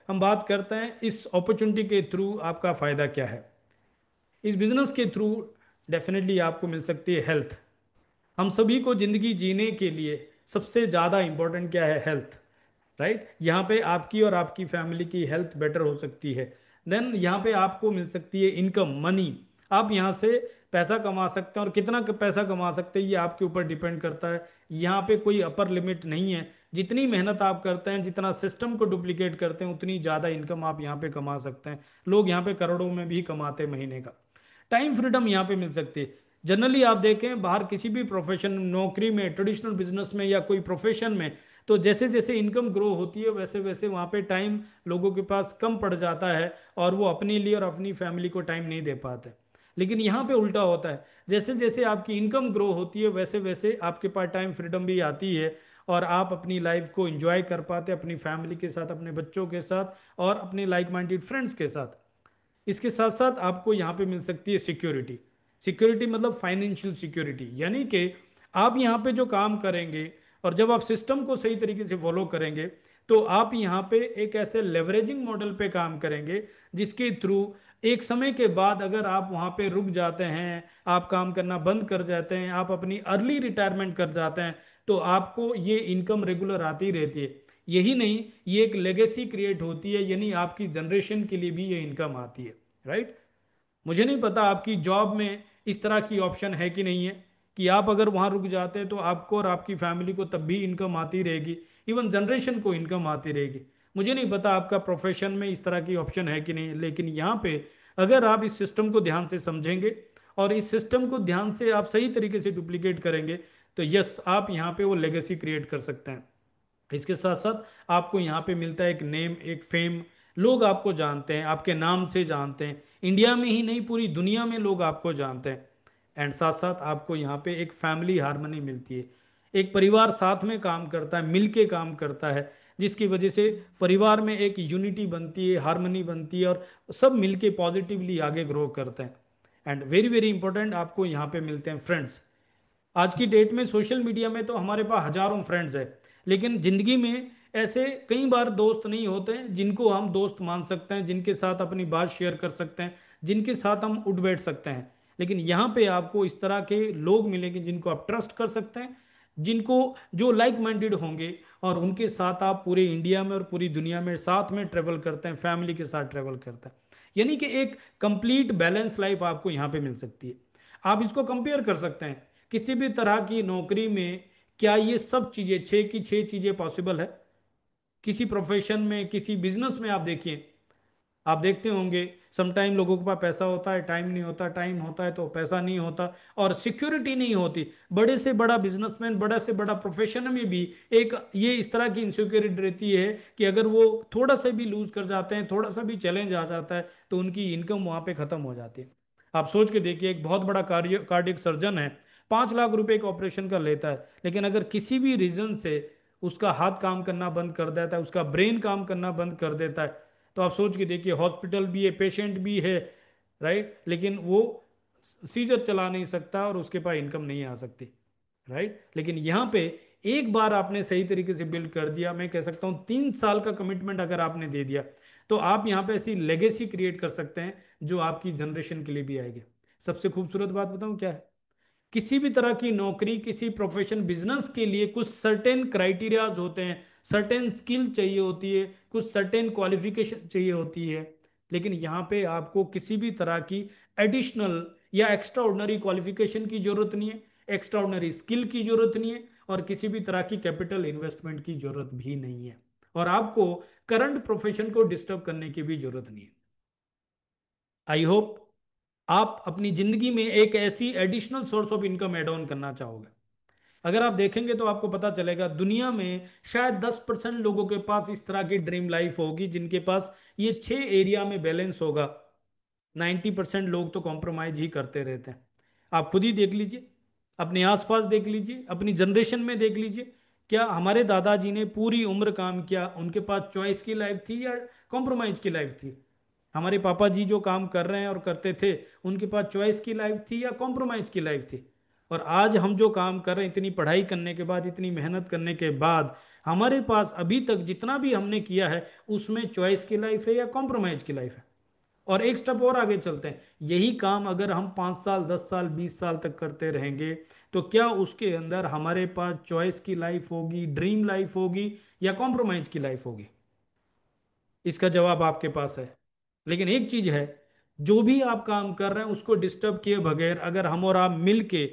हम बात करते हैं इस अपॉर्चुनिटी के थ्रू आपका फ़ायदा क्या है। इस बिजनेस के थ्रू डेफिनेटली आपको मिल सकती है हेल्थ। हम सभी को ज़िंदगी जीने के लिए सबसे ज़्यादा इंपॉर्टेंट क्या है? हेल्थ। राइट, यहाँ पे आपकी और आपकी फैमिली की हेल्थ बेटर हो सकती है। देन यहाँ पे आपको मिल सकती है इनकम, मनी। आप यहाँ से पैसा कमा सकते हैं, और कितना पैसा कमा सकते हैं ये आपके ऊपर डिपेंड करता है। यहाँ पे कोई अपर लिमिट नहीं है। जितनी मेहनत आप करते हैं, जितना सिस्टम को डुप्लीकेट करते हैं, उतनी ज़्यादा इनकम आप यहाँ पे कमा सकते हैं। लोग यहाँ पे करोड़ों में भी कमाते हैं महीने का। टाइम फ्रीडम यहाँ पे मिल सकती है। जनरली आप देखें बाहर किसी भी प्रोफेशन, नौकरी में, ट्रेडिशनल बिजनेस में या कोई प्रोफेशन में, तो जैसे जैसे इनकम ग्रो होती है वैसे वैसे वहाँ पे टाइम लोगों के पास कम पड़ जाता है, और वो अपने लिए और अपनी फैमिली को टाइम नहीं दे पाते। लेकिन यहाँ पे उल्टा होता है, जैसे जैसे आपकी इनकम ग्रो होती है वैसे वैसे आपके पास टाइम फ्रीडम भी आती है, और आप अपनी लाइफ को एंजॉय कर पाते हैं अपनी फैमिली के साथ, अपने बच्चों के साथ, और अपने लाइक माइंडेड फ्रेंड्स के साथ। इसके साथ साथ आपको यहाँ पे मिल सकती है सिक्योरिटी। सिक्योरिटी मतलब फाइनेंशियल सिक्योरिटी, यानी कि आप यहाँ पे जो काम करेंगे और जब आप सिस्टम को सही तरीके से फॉलो करेंगे, तो आप यहाँ पे एक ऐसे लेवरेजिंग मॉडल पे काम करेंगे जिसके थ्रू एक समय के बाद अगर आप वहाँ पे रुक जाते हैं, आप काम करना बंद कर जाते हैं, आप अपनी अर्ली रिटायरमेंट कर जाते हैं, तो आपको ये इनकम रेगुलर आती रहती है। यही नहीं, ये एक लेगेसी क्रिएट होती है, यानी आपकी जनरेशन के लिए भी ये इनकम आती है। राइट। मुझे नहीं पता आपकी जॉब में इस तरह की ऑप्शन है कि नहीं है, कि आप अगर वहां रुक जाते हैं तो आपको और आपकी फैमिली को तब भी इनकम आती रहेगी, इवन जनरेशन को इनकम आती रहेगी। मुझे नहीं पता आपका प्रोफेशन में इस तरह की ऑप्शन है कि नहीं, लेकिन यहाँ पे अगर आप इस सिस्टम को ध्यान से समझेंगे और इस सिस्टम को ध्यान से आप सही तरीके से डुप्लीकेट करेंगे, तो यस, आप यहाँ पे वो लेगेसी क्रिएट कर सकते हैं। इसके साथ साथ आपको यहाँ पे मिलता है एक नेम, एक फेम। लोग आपको जानते हैं, आपके नाम से जानते हैं। इंडिया में ही नहीं, पूरी दुनिया में लोग आपको जानते हैं। एंड साथ साथ आपको यहाँ पे एक फैमिली हार्मनी मिलती है। एक परिवार साथ में काम करता है, मिल के काम करता है, जिसकी वजह से परिवार में एक यूनिटी बनती है, हार्मनी बनती है, और सब मिल के पॉजिटिवली आगे ग्रो करते हैं। एंड वेरी वेरी इंपॉर्टेंट, आपको यहाँ पे मिलते हैं फ्रेंड्स। आज की डेट में सोशल मीडिया में तो हमारे पास हजारों फ्रेंड्स है, लेकिन जिंदगी में ऐसे कई बार दोस्त नहीं होते हैं जिनको हम दोस्त मान सकते हैं, जिनके साथ अपनी बात शेयर कर सकते हैं, जिनके साथ हम उठ बैठ सकते हैं। लेकिन यहाँ पे आपको इस तरह के लोग मिलेंगे जिनको आप ट्रस्ट कर सकते हैं, जिनको जो लाइक माइंडेड होंगे, और उनके साथ आप पूरे इंडिया में और पूरी दुनिया में साथ में ट्रेवल करते हैं, फैमिली के साथ ट्रेवल करते हैं। यानी कि एक कंप्लीट बैलेंस लाइफ आपको यहाँ पे मिल सकती है। आप इसको कंपेयर कर सकते हैं किसी भी तरह की नौकरी में। क्या ये सब चीजें, छह की छह चीजें पॉसिबल है? किसी प्रोफेशन में, किसी बिजनेस में आप देखिए, आप देखते होंगे समटाइम लोगों के पास पैसा होता है, टाइम नहीं होता, टाइम होता है तो पैसा नहीं होता, और सिक्योरिटी नहीं होती। बड़े से बड़ा बिजनेसमैन, बड़ा से बड़ा प्रोफेशन में भी एक ये इस तरह की इनसिक्योरिटी रहती है कि अगर वो थोड़ा सा भी लूज कर जाते हैं, थोड़ा सा भी चैलेंज आ जाता है, तो उनकी इनकम वहां पे खत्म हो जाती है। आप सोच के देखिए, एक बहुत बड़ा कार्डियक सर्जन है, 5 लाख रुपए का ऑपरेशन कर लेता है, लेकिन अगर किसी भी रीजन से उसका हाथ काम करना बंद कर देता है, उसका ब्रेन काम करना बंद कर देता है, तो आप सोच के देखिए, हॉस्पिटल भी है, पेशेंट भी है, राइट, लेकिन वो सीजर चला नहीं सकता और उसके पास इनकम नहीं आ सकती। राइट, लेकिन यहाँ पे एक बार आपने सही तरीके से बिल्ड कर दिया, मैं कह सकता हूँ 3 साल का कमिटमेंट अगर आपने दे दिया, तो आप यहाँ पे ऐसी लेगेसी क्रिएट कर सकते हैं जो आपकी जनरेशन के लिए भी आएगी। सबसे खूबसूरत बात बताऊँ क्या है? किसी भी तरह की नौकरी, किसी प्रोफेशन, बिजनेस के लिए कुछ सर्टेन क्राइटेरियाज होते हैं, सर्टेन स्किल चाहिए होती है, कुछ सर्टेन क्वालिफिकेशन चाहिए होती है। लेकिन यहाँ पे आपको किसी भी तरह की एडिशनल या एक्स्ट्रा ऑर्डिनरी क्वालिफिकेशन की जरूरत नहीं है, एक्स्ट्रा ऑर्डिनरी स्किल की जरूरत नहीं है, और किसी भी तरह की कैपिटल इन्वेस्टमेंट की जरूरत भी नहीं है, और आपको करंट प्रोफेशन को डिस्टर्ब करने की भी जरूरत नहीं है। आई होप आप अपनी जिंदगी में एक ऐसी additional source of income add on करना चाहोगे। अगर आप देखेंगे तो आपको पता चलेगा दुनिया में शायद 10% लोगों के पास इस तरह की ड्रीम लाइफ होगी जिनके पास ये 6 एरिया में बैलेंस होगा। 90% लोग तो कॉम्प्रोमाइज ही करते रहते हैं। आप खुद ही देख लीजिए, अपने आसपास देख लीजिए, अपनी जनरेशन में देख लीजिए। क्या हमारे दादाजी ने पूरी उम्र काम किया, उनके पास चॉइस की लाइफ थी या कॉम्प्रोमाइज की लाइफ थी? हमारे पापा जी जो काम कर रहे हैं और करते थे, उनके पास चॉइस की लाइफ थी या कॉम्प्रोमाइज की लाइफ थी? और आज हम जो काम कर रहे हैं, इतनी पढ़ाई करने के बाद, इतनी मेहनत करने के बाद, हमारे पास अभी तक जितना भी हमने किया है उसमें चॉइस की लाइफ है या कॉम्प्रोमाइज की लाइफ है। और एक स्टेप और आगे चलते हैं, यही काम अगर हम 5 साल 10 साल 20 साल तक करते रहेंगे तो क्या उसके अंदर हमारे पास चॉइस की लाइफ होगी, ड्रीम लाइफ होगी, या कॉम्प्रोमाइज की लाइफ होगी? इसका जवाब आपके पास है। लेकिन एक चीज है, जो भी आप काम कर रहे हैं उसको डिस्टर्ब किए बगैर अगर हम और आप मिल के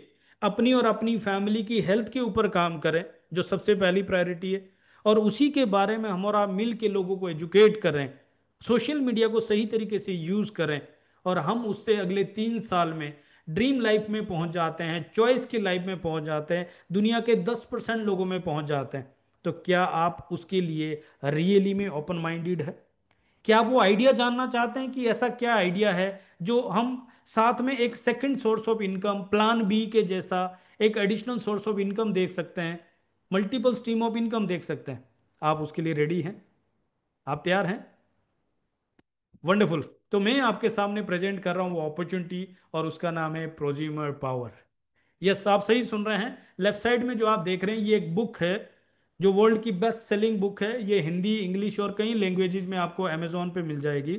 अपनी और अपनी फैमिली की हेल्थ के ऊपर काम करें, जो सबसे पहली प्रायोरिटी है, और उसी के बारे में हम और आप मिल के लोगों को एजुकेट करें, सोशल मीडिया को सही तरीके से यूज करें, और हम उससे अगले 3 साल में ड्रीम लाइफ में पहुंच जाते हैं, चॉइस की लाइफ में पहुंच जाते हैं, दुनिया के 10% लोगों में पहुंच जाते हैं, तो क्या आप उसके लिए रियली में ओपन माइंडेड है? क्या आप वो आइडिया जानना चाहते हैं कि ऐसा क्या आइडिया है जो हम साथ में एक second source of income, plan B के जैसा एक एडिशनल सोर्स ऑफ इनकम देख सकते हैं, मल्टीपल स्ट्रीम ऑफ इनकम देख सकते हैं? आप उसके लिए रेडी हैं? आप तैयार हैं? वंडरफुल। तो मैं आपके सामने प्रेजेंट कर रहा हूं वो अपॉर्चुनिटी, और उसका नाम है प्रोज्यूमर पावर। यस, आप सही सुन रहे हैं। लेफ्ट साइड में जो आप देख रहे हैं ये एक बुक है, जो वर्ल्ड की बेस्ट सेलिंग बुक है। ये हिंदी, इंग्लिश और कई लैंग्वेजेस में आपको अमेजोन पे मिल जाएगी।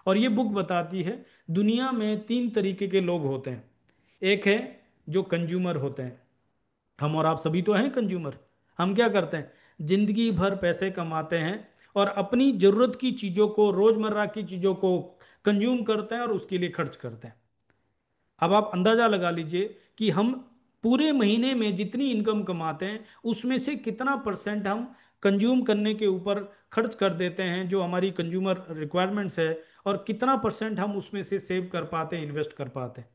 और ये बुक बताती है दुनिया में 3 तरीके के लोग होते हैं। एक है जो कंज्यूमर होते हैं, हम और आप सभी तो हैं कंज्यूमर। हम क्या करते हैं, जिंदगी भर पैसे कमाते हैं और अपनी जरूरत की चीज़ों को, रोजमर्रा की चीज़ों को कंज्यूम करते हैं और उसके लिए खर्च करते हैं। अब आप अंदाजा लगा लीजिए कि हम पूरे महीने में जितनी इनकम कमाते हैं उसमें से कितना परसेंट हम कंज्यूम करने के ऊपर खर्च कर देते हैं, जो हमारी कंज्यूमर रिक्वायरमेंट्स है, और कितना परसेंट हम उसमें से सेव कर पाते हैं, इन्वेस्ट कर पाते हैं।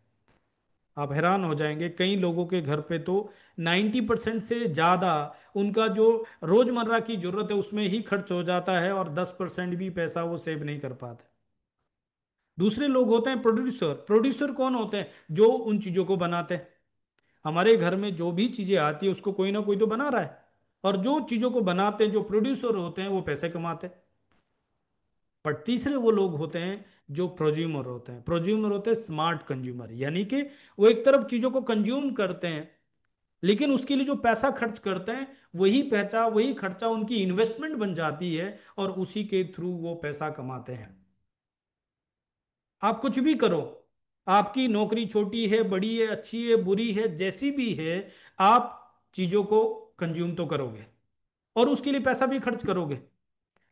आप हैरान हो जाएंगे, कई लोगों के घर पे तो 90% से ज़्यादा उनका जो रोज़मर्रा की ज़रूरत है उसमें ही खर्च हो जाता है, और 10% भी पैसा वो सेव नहीं कर पाते। दूसरे लोग होते हैं प्रोड्यूसर। प्रोड्यूसर कौन होते हैं? जो उन चीज़ों को बनाते हैं। हमारे घर में जो भी चीज़ें आती है उसको कोई ना कोई तो बना रहा है, और जो चीज़ों को बनाते हैं, जो प्रोड्यूसर होते हैं, वो पैसे कमाते हैं। पर तीसरे वो लोग होते हैं जो प्रोज्यूमर होते हैं। प्रोज्यूमर होते हैं स्मार्ट कंज्यूमर, यानी कि वो एक तरफ चीज़ों को कंज्यूम करते हैं, लेकिन उसके लिए जो पैसा खर्च करते हैं वही खर्चा उनकी इन्वेस्टमेंट बन जाती है, और उसी के थ्रू वो पैसा कमाते हैं। आप कुछ भी करो, आपकी नौकरी छोटी है, बड़ी है, अच्छी है, बुरी है, जैसी भी है, आप चीजों को कंज्यूम तो करोगे और उसके लिए पैसा भी खर्च करोगे।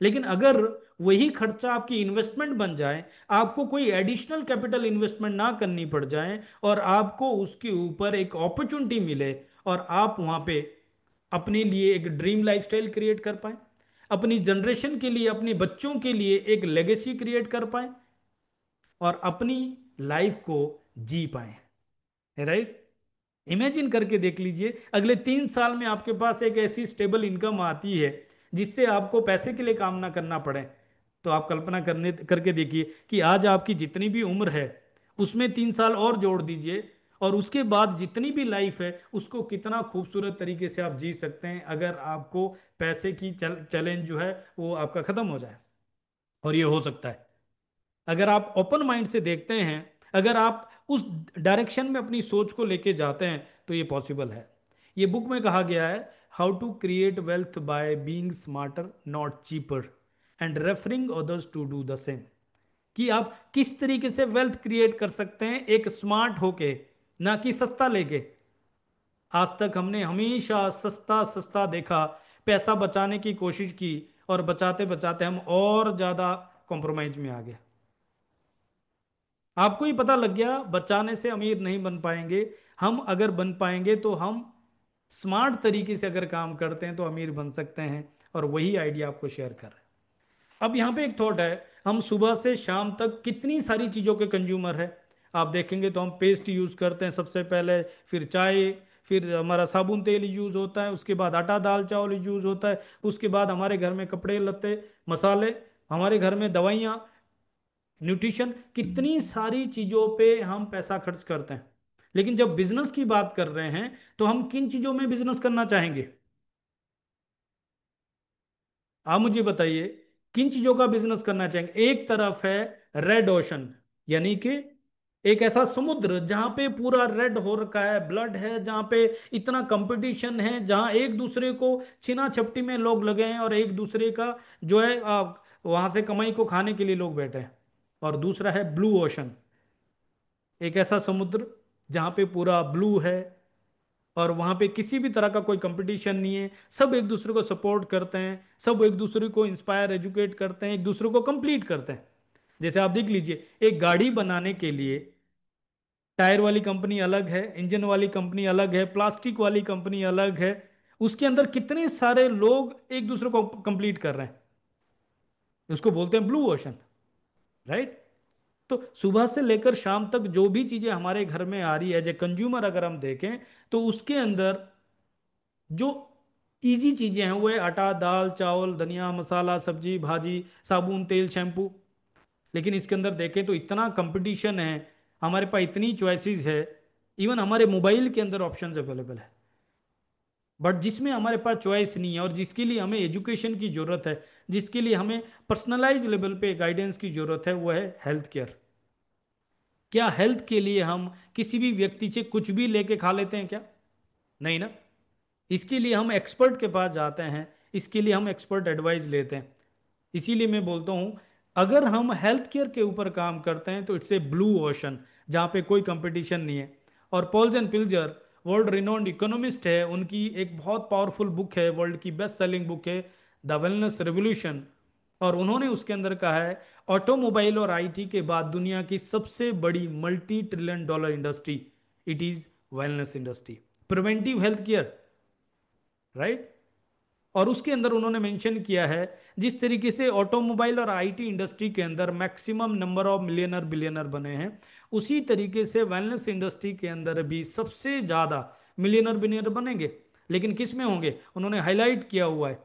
लेकिन अगर वही खर्चा आपकी इन्वेस्टमेंट बन जाए, आपको कोई एडिशनल कैपिटल इन्वेस्टमेंट ना करनी पड़ जाए, और आपको उसके ऊपर एक अपॉर्चुनिटी मिले, और आप वहां पे अपने लिए एक ड्रीम लाइफस्टाइल क्रिएट कर पाए, अपनी जनरेशन के लिए, अपने बच्चों के लिए एक लेगेसी क्रिएट कर पाए, और अपनी लाइफ को जी पाए, राइट? इमेजिन करके देख लीजिए, अगले 3 साल में आपके पास एक ऐसी स्टेबल इनकम आती है जिससे आपको पैसे के लिए काम ना करना पड़े। तो आप कल्पना करने करके देखिए कि आज आपकी जितनी भी उम्र है उसमें 3 साल और जोड़ दीजिए, और उसके बाद जितनी भी लाइफ है उसको कितना खूबसूरत तरीके से आप जी सकते हैं, अगर आपको पैसे की चैलेंज जो है वो आपका खत्म हो जाए। और ये हो सकता है अगर आप ओपन माइंड से देखते हैं, अगर आप उस डायरेक्शन में अपनी सोच को लेके जाते हैं, तो ये पॉसिबल है। ये बुक में कहा गया है, how to create wealth by being smarter not cheaper and referring others to do the same. कि आप किस तरीके से वेल्थ क्रिएट कर सकते हैं एक स्मार्ट होके, ना कि सस्ता लेके। आज तक हमने हमेशा सस्ता सस्ता देखा, पैसा बचाने की कोशिश की, और बचाते बचाते हम और ज्यादा कॉम्प्रोमाइज में आ गए। आपको ही पता लग गया बचाने से अमीर नहीं बन पाएंगे। हम अगर बन पाएंगे तो हम स्मार्ट तरीके से अगर काम करते हैं तो अमीर बन सकते हैं, और वही आइडिया आपको शेयर कर रहे हैं। अब यहाँ पे एक थॉट है, हम सुबह से शाम तक कितनी सारी चीज़ों के कंज्यूमर है। आप देखेंगे तो हम पेस्ट यूज़ करते हैं सबसे पहले, फिर चाय, फिर हमारा साबुन तेल यूज़ होता है, उसके बाद आटा दाल चावल यूज़ होता है, उसके बाद हमारे घर में कपड़े लत्ते, मसाले, हमारे घर में दवाइयाँ, न्यूट्रिशन, कितनी सारी चीजों पे हम पैसा खर्च करते हैं। लेकिन जब बिजनेस की बात कर रहे हैं तो हम किन चीजों में बिजनेस करना चाहेंगे? आप मुझे बताइए, किन चीजों का बिजनेस करना चाहेंगे? एक तरफ है रेड ओशन, यानी कि एक ऐसा समुद्र जहां पे पूरा रेड हो रखा है, ब्लड है, जहां पे इतना कंपटीशन है, जहां एक दूसरे को छीना झपटी में लोग लगे हैं और एक दूसरे का जो है वहां से कमाई को खाने के लिए लोग बैठे हैं। और दूसरा है ब्लू ओशन, एक ऐसा समुद्र जहां पे पूरा ब्लू है और वहां पे किसी भी तरह का कोई कंपटीशन नहीं है, सब एक दूसरे को सपोर्ट करते हैं, सब एक दूसरे को इंस्पायर एजुकेट करते हैं, एक दूसरे को कंप्लीट करते हैं। जैसे आप देख लीजिए, एक गाड़ी बनाने के लिए टायर वाली कंपनी अलग है, इंजन वाली कंपनी अलग है, प्लास्टिक वाली कंपनी अलग है, उसके अंदर कितने सारे लोग एक दूसरे को कंप्लीट कर रहे हैं, उसको बोलते हैं ब्लू ओशन, राइट। तो सुबह से लेकर शाम तक जो भी चीजें हमारे घर में आ रही है, एज ए कंज्यूमर अगर हम देखें, तो उसके अंदर जो इजी चीजें हैं वो है आटा, दाल, चावल, धनिया, मसाला, सब्जी भाजी, साबुन, तेल, शैम्पू। लेकिन इसके अंदर देखें तो इतना कंपटीशन है, हमारे पास इतनी चॉइसेस है, इवन हमारे मोबाइल के अंदर ऑप्शंस अवेलेबल है। बट जिसमें हमारे पास चॉइस नहीं है और जिसके लिए हमें एजुकेशन की जरूरत है, जिसके लिए हमें पर्सनलाइज लेवल पे गाइडेंस की जरूरत है, वो है हेल्थ केयर। क्या हेल्थ के लिए हम किसी भी व्यक्ति से कुछ भी लेके खा लेते हैं क्या? नहीं ना। इसके लिए हम एक्सपर्ट के पास जाते हैं, इसके लिए हम एक्सपर्ट एडवाइस लेते हैं। इसीलिए मैं बोलता हूं, अगर हम हेल्थ केयर के ऊपर काम करते हैं तो इट्स ए ब्लू ओशन, जहां पे कोई कंपटीशन नहीं है। और पॉल्स एंड पिल्जर वर्ल्ड रिनोन्ड इकोनॉमिस्ट है, उनकी एक बहुत पावरफुल बुक है, वर्ल्ड की बेस्ट सेलिंग बुक है, द वेलनेस रेवोल्यूशन। और उन्होंने उसके अंदर कहा है, ऑटोमोबाइल और आईटी के बाद दुनिया की सबसे बड़ी multi trillion dollar industry, it is wellness industry, preventive health care, right. और उसके अंदर उन्होंने मेंशन किया है, जिस तरीके से ऑटोमोबाइल और आईटी इंडस्ट्री के अंदर maximum number of millionaire billionaire बने हैं, उसी तरीके से वेलनेस इंडस्ट्री के अंदर भी सबसे ज्यादा मिलियनर बिलियनर बनेंगे। लेकिन किस में होंगे? उन्होंने हाईलाइट किया हुआ है,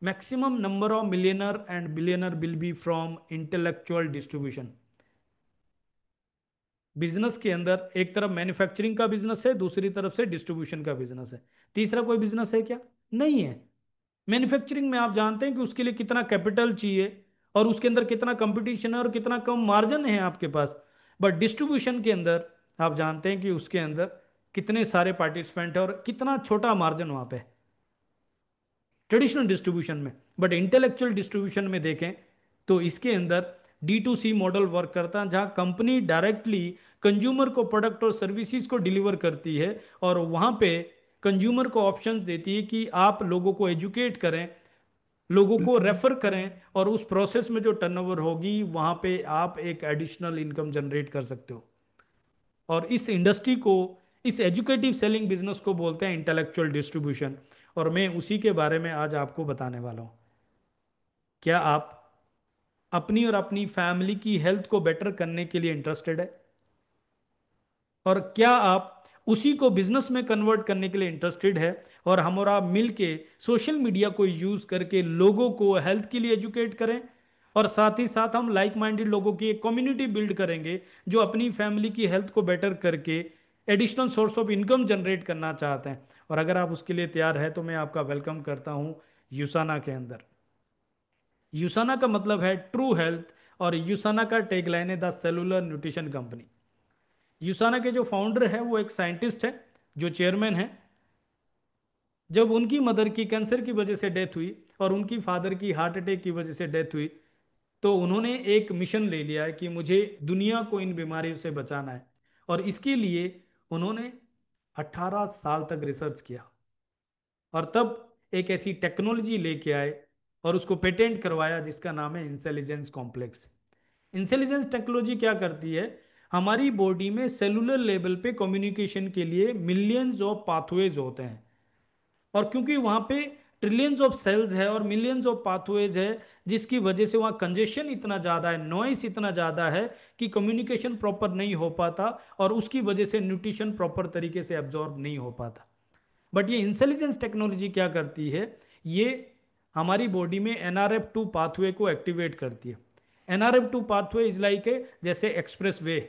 maximum number of millionaire and billionaire will be from intellectual distribution. Business के अंदर एक तरफ मैन्युफैक्चरिंग का बिजनेस है, दूसरी तरफ से डिस्ट्रीब्यूशन का बिजनेस है, तीसरा कोई बिजनेस है क्या? नहीं है। मैन्युफैक्चरिंग में आप जानते हैं कि उसके लिए कितना कैपिटल चाहिए और उसके अंदर कितना कंपटीशन है और कितना कम मार्जिन है आपके पास। बट डिस्ट्रीब्यूशन के अंदर आप जानते हैं कि उसके अंदर कितने सारे पार्टिसिपेंट है और कितना छोटा मार्जिन वहां पे, ट्रेडिशनल डिस्ट्रीब्यूशन में। बट इंटेलेक्चुअल डिस्ट्रीब्यूशन में देखें तो इसके अंदर D2C मॉडल वर्क करता है, जहां कंपनी डायरेक्टली कंज्यूमर को प्रोडक्ट और सर्विसेज को डिलीवर करती है और वहां पे कंज्यूमर को ऑप्शंस देती है कि आप लोगों को एजुकेट करें, लोगों को रेफर करें, और उस प्रोसेस में जो टर्नओवर होगी वहां पे आप एक एडिशनल इनकम जनरेट कर सकते हो। और इस इंडस्ट्री को, इस एजुकेटिव सेलिंग बिजनेस को बोलते हैं इंटेलेक्चुअल डिस्ट्रीब्यूशन। और मैं उसी के बारे में आज आपको बताने वाला हूं। क्या आप अपनी और अपनी फैमिली की हेल्थ को बेटर करने के लिए इंटरेस्टेड है? और क्या आप उसी को बिजनेस में कन्वर्ट करने के लिए इंटरेस्टेड है? और हम और आप मिल के सोशल मीडिया को यूज करके लोगों को हेल्थ के लिए एजुकेट करें, और साथ ही साथ हम लाइक माइंडेड लोगों की एक कम्युनिटी बिल्ड करेंगे जो अपनी फैमिली की हेल्थ को बेटर करके additional source of income generate करना चाहते हैं। और अगर आप उसके लिए तैयार है तो मैं आपका वेलकम करता हूं यूसाना के अंदर। यूसाना का मतलब है ट्रू हेल्थ, और यूसाना का टैगलाइन है द सेलुलर न्यूट्रिशन कंपनी। यूसाना के जो फाउंडर है वो एक साइंटिस्ट है, जो चेयरमैन है। जब उनकी मदर की कैंसर की वजह से डेथ हुई और उनकी फादर की हार्ट अटैक की वजह से डेथ हुई, तो उन्होंने एक मिशन ले लिया है कि मुझे दुनिया को इन बीमारियों से बचाना है। और इसके लिए उन्होंने 18 साल तक रिसर्च किया और तब एक ऐसी टेक्नोलॉजी लेके आए और उसको पेटेंट करवाया जिसका नाम है इंटेलिजेंस कॉम्प्लेक्स। इंटेलिजेंस टेक्नोलॉजी क्या करती है? हमारी बॉडी में सेलुलर लेवल पे कम्युनिकेशन के लिए मिलियंस ऑफ पाथवेज होते हैं, और क्योंकि वहां पे ट्रिलियंस ऑफ सेल्स है और मिलियंस ऑफ पाथवेज है, जिसकी वजह से वहां कंजेशन इतना ज़्यादा है, नॉइस इतना ज़्यादा है कि कम्युनिकेशन प्रॉपर नहीं हो पाता, और उसकी वजह से न्यूट्रिशन प्रॉपर तरीके से एब्जॉर्ब नहीं हो पाता। बट ये इंटेलिजेंस टेक्नोलॉजी क्या करती है? ये हमारी बॉडी में NRF2 पाथवे को एक्टिवेट करती है। NRF2 pathway is like a जैसे एक्सप्रेस वे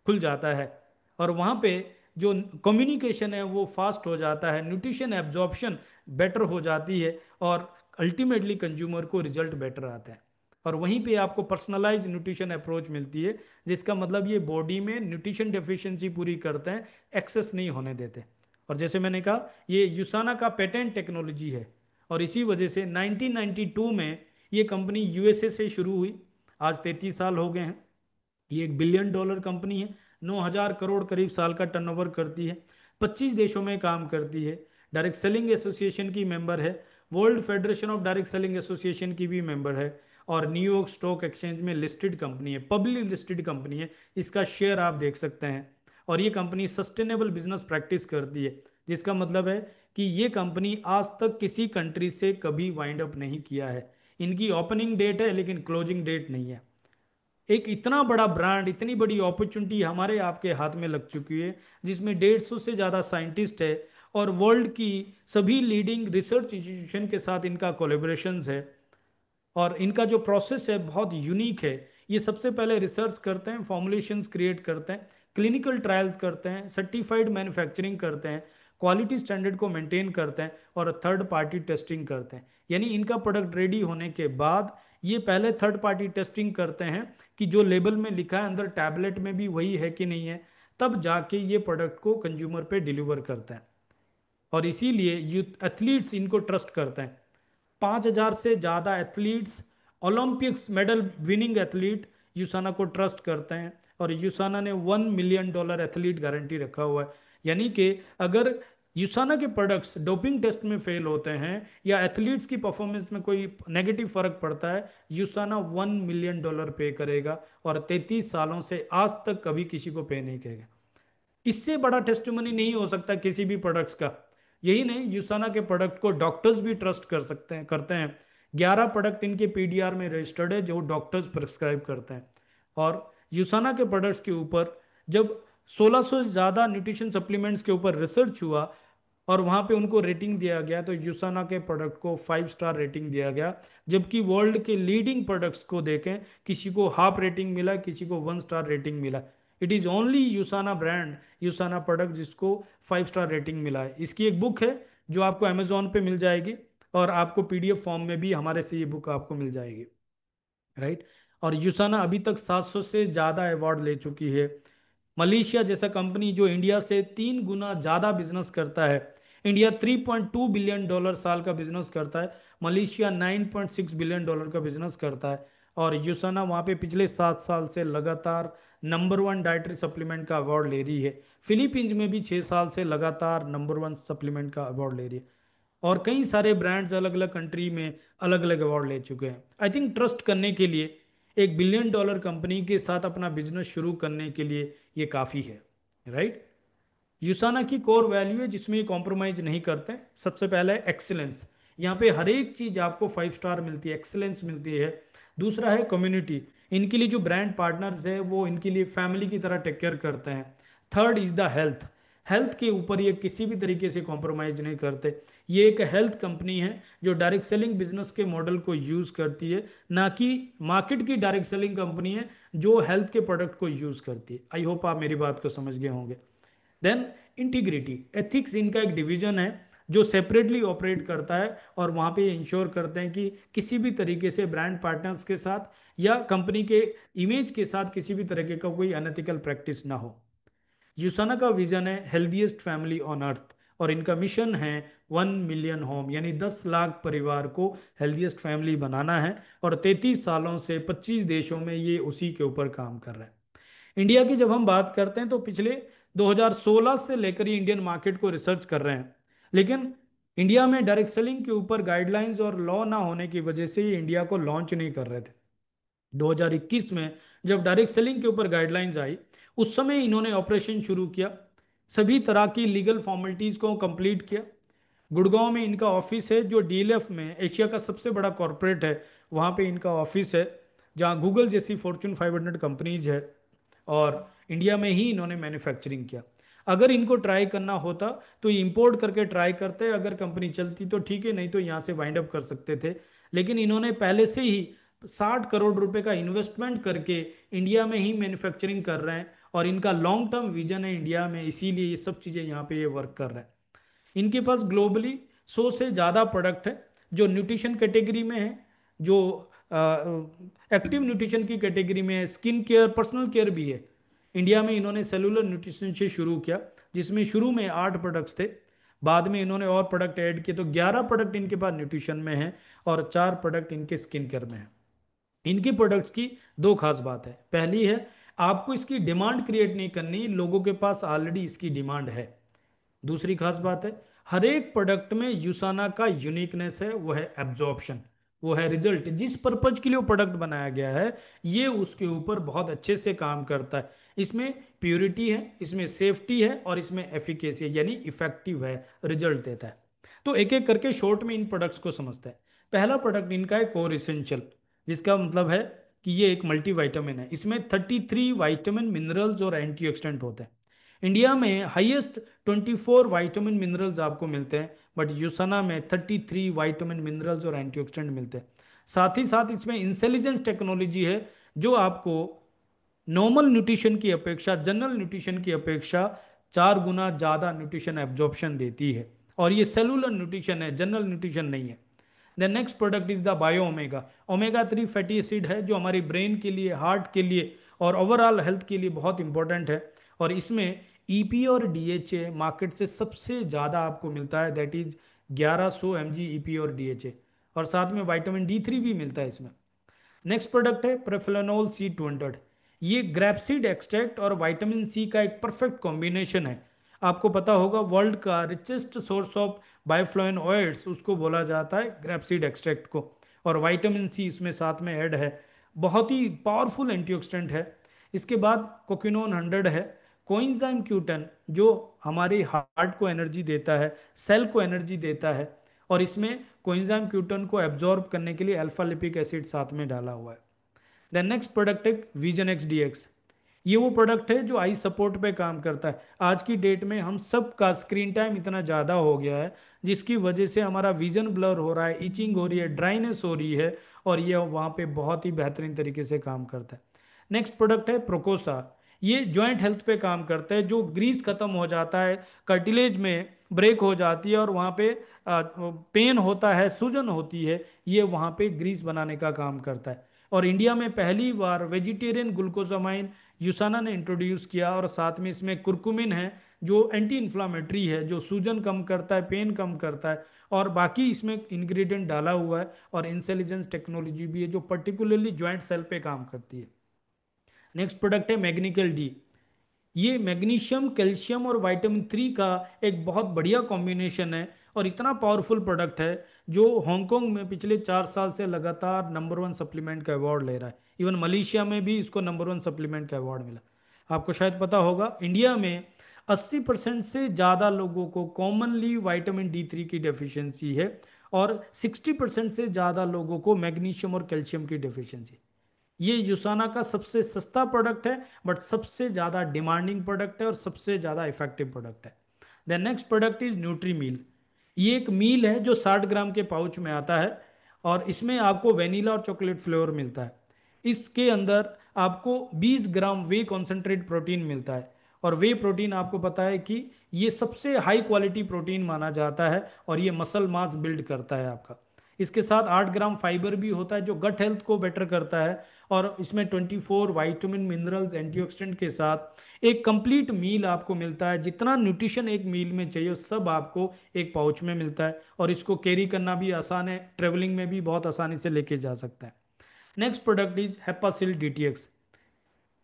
खुल जाता है, और वहाँ पे जो कम्युनिकेशन है वो फास्ट हो जाता है, न्यूट्रिशन एब्जॉर्प्शन बेटर हो जाती है, और अल्टीमेटली कंज्यूमर को रिजल्ट बेटर आता है। और वहीं पे आपको पर्सनलाइज न्यूट्रिशन अप्रोच मिलती है, जिसका मतलब ये बॉडी में न्यूट्रिशन डेफिशिएंसी पूरी करते हैं, एक्सेस नहीं होने देते। और जैसे मैंने कहा, ये यूसाना का पेटेंट टेक्नोलॉजी है, और इसी वजह से 1992 में ये कंपनी यूएसए से शुरू हुई। आज 33 साल हो गए हैं। ये $1 बिलियन कंपनी है। 9,000 करोड़ करीब साल का टर्नओवर करती है। 25 देशों में काम करती है। डायरेक्ट सेलिंग एसोसिएशन की मेंबर है। World federation of direct selling association की भी मेंबर है। और न्यूयॉर्क स्टॉक एक्सचेंज में लिस्टेड कंपनी है, पब्लिक लिस्टेड कंपनी है। इसका शेयर आप देख सकते हैं। और ये कंपनी सस्टेनेबल बिजनेस प्रैक्टिस करती है, जिसका मतलब है कि ये कंपनी आज तक किसी कंट्री से कभी वाइंड अप नहीं किया है। इनकी ओपनिंग डेट है लेकिन क्लोजिंग डेट नहीं है। एक इतना बड़ा ब्रांड, इतनी बड़ी अपॉर्चुनिटी हमारे आपके हाथ में लग चुकी है, जिसमें 150 से ज़्यादा साइंटिस्ट है, और वर्ल्ड की सभी लीडिंग रिसर्च इंस्टीट्यूशन के साथ इनका कोलेबोरेशंस है। और इनका जो प्रोसेस है बहुत यूनिक है। ये सबसे पहले रिसर्च करते हैं, फॉर्मुलेशंस क्रिएट करते हैं, क्लिनिकल ट्रायल्स करते हैं, सर्टिफाइड मैन्युफैक्चरिंग करते हैं, क्वालिटी स्टैंडर्ड को मेंटेन करते हैं, और थर्ड पार्टी टेस्टिंग करते हैं। यानी इनका प्रोडक्ट रेडी होने के बाद ये पहले थर्ड पार्टी टेस्टिंग करते हैं कि जो लेबल में लिखा है अंदर टैबलेट में भी वही है कि नहीं है, तब जाके ये प्रोडक्ट को कंज्यूमर पे डिलीवर करते हैं। और इसीलिए यूथ एथलीट्स इनको ट्रस्ट करते हैं। 5,000 से ज़्यादा athletes, Olympics medal winning athlete USANA को ट्रस्ट करते हैं। और यूसाना ने $1 मिलियन एथलीट गारंटी रखा हुआ है। यानी कि अगर यूसाना के प्रोडक्ट्स डोपिंग टेस्ट में फेल होते हैं या एथलीट्स की परफॉर्मेंस में कोई नेगेटिव फर्क पड़ता है, यूसाना $1 मिलियन पे करेगा, और 33 सालों से आज तक कभी किसी को पे नहीं करेगा। इससे बड़ा टेस्टिमनी नहीं हो सकता किसी भी प्रोडक्ट्स का। यही नहीं, यूसाना के प्रोडक्ट को डॉक्टर्स भी ट्रस्ट कर सकते हैं, करते हैं। 11 प्रोडक्ट इनके पीडीआर में रजिस्टर्ड है जो डॉक्टर्स प्रिस्क्राइब करते हैं। और यूसाना के प्रोडक्ट्स के ऊपर जब 1600 से ज़्यादा न्यूट्रिशन सप्लीमेंट्स के ऊपर रिसर्च हुआ और वहाँ पे उनको रेटिंग दिया गया, तो यूसाना के प्रोडक्ट को 5 स्टार रेटिंग दिया गया। जबकि वर्ल्ड के लीडिंग प्रोडक्ट्स को देखें, किसी को हाफ रेटिंग मिला, किसी को 1 स्टार रेटिंग मिला। It is only यूसाना brand, यूसाना product जिसको 5 स्टार रेटिंग मिला है। इसकी एक बुक है जो आपको अमेजोन पे मिल जाएगी, और आपको पीडीएफ फॉर्म में भी हमारे से ये बुक आपको मिल जाएगी, राइट। और यूसाना अभी तक 700 से ज़्यादा अवार्ड ले चुकी है। मलेशिया जैसा कंपनी जो इंडिया से 3 गुना ज़्यादा बिजनेस करता है, इंडिया $3.2 बिलियन साल का बिजनेस करता है, मलेशिया $9.6 बिलियन का बिजनेस करता है। और यूसाना वहाँ पे पिछले 7 साल से लगातार नंबर 1 डाइटरी सप्लीमेंट का अवार्ड ले रही है। फिलीपींस में भी 6 साल से लगातार नंबर 1 सप्लीमेंट का अवार्ड ले रही है। और कई सारे ब्रांड्स अलग अलग कंट्री में अलग अलग अवार्ड ले चुके हैं। आई थिंक ट्रस्ट करने के लिए, $1 बिलियन कंपनी के साथ अपना बिजनेस शुरू करने के लिए ये काफ़ी है, राइट। यूसाना की कोर वैल्यू है जिसमें ये कॉम्प्रोमाइज नहीं करते। सबसे पहला है एक्सीलेंस। यहाँ पे हर एक चीज़ आपको 5 स्टार मिलती है, एक्सीलेंस मिलती है। दूसरा है कम्युनिटी। इनके लिए जो ब्रांड पार्टनर्स है वो इनके लिए फैमिली की तरह टेक केयर करते हैं। Third is the health. Health के ऊपर ये किसी भी तरीके से कॉम्प्रोमाइज नहीं करते। ये एक हेल्थ कंपनी है जो डायरेक्ट सेलिंग बिजनेस के मॉडल को यूज़ करती है, ना कि मार्केट की डायरेक्ट सेलिंग कंपनी है जो हेल्थ के प्रोडक्ट को यूज़ करती है। आई होप आप मेरी बात को समझ गए होंगे। देन इंटीग्रिटी, एथिक्स इनका एक डिवीजन है जो सेपरेटली ऑपरेट करता है, और वहाँ पे इंश्योर करते हैं कि किसी भी तरीके से ब्रांड पार्टनर्स के साथ या कंपनी के इमेज के साथ किसी भी तरीके का कोई अनएथिकल प्रैक्टिस ना हो। यूसाना का विजन है हेल्दीएस्ट फैमिली ऑन अर्थ, और इनका मिशन है 1 मिलियन होम, यानी 10 लाख परिवार को हेल्दीएस्ट फैमिली बनाना है। और 33 सालों से 25 देशों में ये उसी के ऊपर काम कर रहे हैं। इंडिया की जब हम बात करते हैं तो पिछले 2016 से लेकर ये इंडियन मार्केट को रिसर्च कर रहे हैं, लेकिन इंडिया में डायरेक्ट सेलिंग के ऊपर गाइडलाइंस और लॉ ना होने की वजह से ये इंडिया को लॉन्च नहीं कर रहे थे। 2021 में जब डायरेक्ट सेलिंग के ऊपर गाइडलाइंस आई, उस समय इन्होंने ऑपरेशन शुरू किया, सभी तरह की लीगल फॉर्मेलिटीज़ को कंप्लीट किया। गुड़गांव में इनका ऑफिस है जो डीएलएफ में एशिया का सबसे बड़ा कॉरपोरेट है, वहाँ पे इनका ऑफिस है, जहाँ गूगल जैसी फॉर्च्यून 500 कंपनीज है। और इंडिया में ही इन्होंने मैन्युफैक्चरिंग किया। अगर इनको ट्राई करना होता तो ये इंपोर्ट करके ट्राई करते, अगर कंपनी चलती तो ठीक है, नहीं तो यहाँ से वाइंड अप कर सकते थे। लेकिन इन्होंने पहले से ही 60 करोड़ रुपए का इन्वेस्टमेंट करके इंडिया में ही मैन्युफैक्चरिंग कर रहे हैं, और इनका लॉन्ग टर्म विजन है इंडिया में, इसीलिए ये सब चीज़ें यहाँ पे ये वर्क कर रहे हैं। इनके पास ग्लोबली 100 से ज़्यादा प्रोडक्ट है जो न्यूट्रिशन कैटेगरी में है, जो एक्टिव न्यूट्रिशन की कैटेगरी में है, स्किन केयर, पर्सनल केयर भी है। इंडिया में इन्होंने सेलुलर न्यूट्रिशन से शुरू किया, जिसमें शुरू में 8 प्रोडक्ट्स थे, बाद में इन्होंने और प्रोडक्ट ऐड किए, तो 11 प्रोडक्ट इनके पास न्यूट्रिशन में है और 4 प्रोडक्ट इनके स्किन केयर में है। इनके प्रोडक्ट्स की दो खास बात है। पहली है, आपको इसकी डिमांड क्रिएट नहीं करनी, लोगों के पास ऑलरेडी इसकी डिमांड है। दूसरी खास बात है, हर एक प्रोडक्ट में यूसाना का यूनिकनेस है, वो है एब्जॉर्प्शन, वो है रिजल्ट। जिस पर्पज के लिए वो प्रोडक्ट बनाया गया है, ये उसके ऊपर बहुत अच्छे से काम करता है। इसमें प्योरिटी है, इसमें सेफ्टी है और इसमें एफिकेसी है, यानी इफेक्टिव है, रिजल्ट देता है। तो एक एक करके शॉर्ट में इन प्रोडक्ट्स को समझते हैं। पहला प्रोडक्ट इनका है कोर इसेंशियल, जिसका मतलब है कि ये एक मल्टीविटामिन है। इसमें 33 विटामिन, मिनरल्स और एंटीऑक्सीडेंट होते हैं। इंडिया में हाईएस्ट 24 विटामिन मिनरल्स आपको मिलते हैं, बट यूसना में 33 विटामिन, मिनरल्स और एंटीऑक्सीडेंट मिलते हैं। साथ ही साथ इसमें इंटेलिजेंस टेक्नोलॉजी है, जो आपको नॉर्मल न्यूट्रिशन की अपेक्षा, जनरल न्यूट्रिशन की अपेक्षा 4 गुना ज़्यादा न्यूट्रिशन एब्जॉर्प्शन देती है। और ये सेलुलर न्यूट्रिशन है, जनरल न्यूट्रिशन नहीं है। The next product is the bio omega. Omega 3 fatty acid है, जो हमारी ब्रेन के लिए, हार्ट के लिए और ओवरऑल हेल्थ के लिए बहुत इंपॉर्टेंट है। और इसमें ईपी और डीएचए मार्केट से सबसे ज़्यादा आपको मिलता है, दैट इज 1100 mg ईपी और डीएचए, और साथ में विटामिन D3 भी मिलता है इसमें। नेक्स्ट प्रोडक्ट है प्रेफिलानोल C200। ये ग्रेपसीड एक्सट्रैक्ट और विटामिन सी का एक परफेक्ट कॉम्बिनेशन है। आपको पता होगा, वर्ल्ड का रिचेस्ट सोर्स ऑफ बायोफ्लोइनॉइड्स उसको बोला जाता है, ग्रेपसीड एक्सट्रैक्ट को, और विटामिन सी इसमें साथ में ऐड है। बहुत ही पावरफुल एंटीऑक्सीडेंट है। इसके बाद कोकिनोन 100 है, कोइंजाइम क्यूटन, जो हमारे हार्ट को एनर्जी देता है, सेल को एनर्जी देता है, और इसमें कोइंजाइम क्यूटन को एब्जॉर्ब करने के लिए अल्फा लिपिक एसिड साथ में डाला हुआ है। देन नेक्स्ट प्रोडक्ट है विजन एक्स डीएक्स। ये वो प्रोडक्ट है जो आई सपोर्ट पे काम करता है। आज की डेट में हम सब का स्क्रीन टाइम इतना ज़्यादा हो गया है, जिसकी वजह से हमारा विजन ब्लर हो रहा है, इचिंग हो रही है, ड्राइनेस हो रही है, और ये वहाँ पे बहुत ही बेहतरीन तरीके से काम करता है। नेक्स्ट प्रोडक्ट है प्रोकोसा। ये जॉइंट हेल्थ पे काम करता है, जो ग्रीस खत्म हो जाता है, कार्टिलेज में ब्रेक हो जाती है और वहाँ पे पेन होता है, सूजन होती है, ये वहाँ पे ग्रीस बनाने का काम करता है। और इंडिया में पहली बार वेजिटेरियन ग्लूकोजामाइन यूसाना ने इंट्रोड्यूस किया, और साथ में इसमें कुरकुमिन है, जो एंटी इन्फ्लामेटरी है, जो सूजन कम करता है, पेन कम करता है, और बाकी इसमें इंग्रेडिएंट डाला हुआ है। और इंटेलिजेंस टेक्नोलॉजी भी है, जो पर्टिकुलरली जॉइंट सेल पे काम करती है। नेक्स्ट प्रोडक्ट है मैग्नीकल डी। ये मैग्नीशियम, कैल्शियम और विटामिन 3 का एक बहुत बढ़िया कॉम्बिनेशन है, और इतना पावरफुल प्रोडक्ट है, जो हांगकांग में पिछले 4 साल से लगातार नंबर 1 सप्लीमेंट का अवार्ड ले रहा है। इवन मलेशिया में भी इसको नंबर 1 सप्लीमेंट का अवार्ड मिला। आपको शायद पता होगा, इंडिया में 80% से ज़्यादा लोगों को कॉमनली विटामिन D3 की डेफिशिएंसी है, और 60% से ज़्यादा लोगों को मैग्नीशियम और कैल्शियम की डेफिशिएंसी। ये यूसाना का सबसे सस्ता प्रोडक्ट है, बट सबसे ज़्यादा डिमांडिंग प्रोडक्ट है और सबसे ज़्यादा इफेक्टिव प्रोडक्ट है। The next product is Nutrimeal. ये एक मील है जो 60 ग्राम के पाउच में आता है, और इसमें आपको वेनिला और चॉकलेट फ्लेवर मिलता है। इसके अंदर आपको 20 ग्राम वे कॉन्सेंट्रेट प्रोटीन मिलता है, और वे प्रोटीन आपको पता है कि ये सबसे हाई क्वालिटी प्रोटीन माना जाता है, और ये मसल मास बिल्ड करता है आपका। इसके साथ 8 ग्राम फाइबर भी होता है, जो गट हेल्थ को बेटर करता है, और इसमें 24 विटामिन, मिनरल्स, एंटीऑक्सीडेंट के साथ एक कंप्लीट मील आपको मिलता है। जितना न्यूट्रिशन एक मील में चाहिए, सब आपको एक पाउच में मिलता है, और इसको कैरी करना भी आसान है, ट्रेवलिंग में भी बहुत आसानी से लेके जा सकता है। Next product is Hepasil DTX।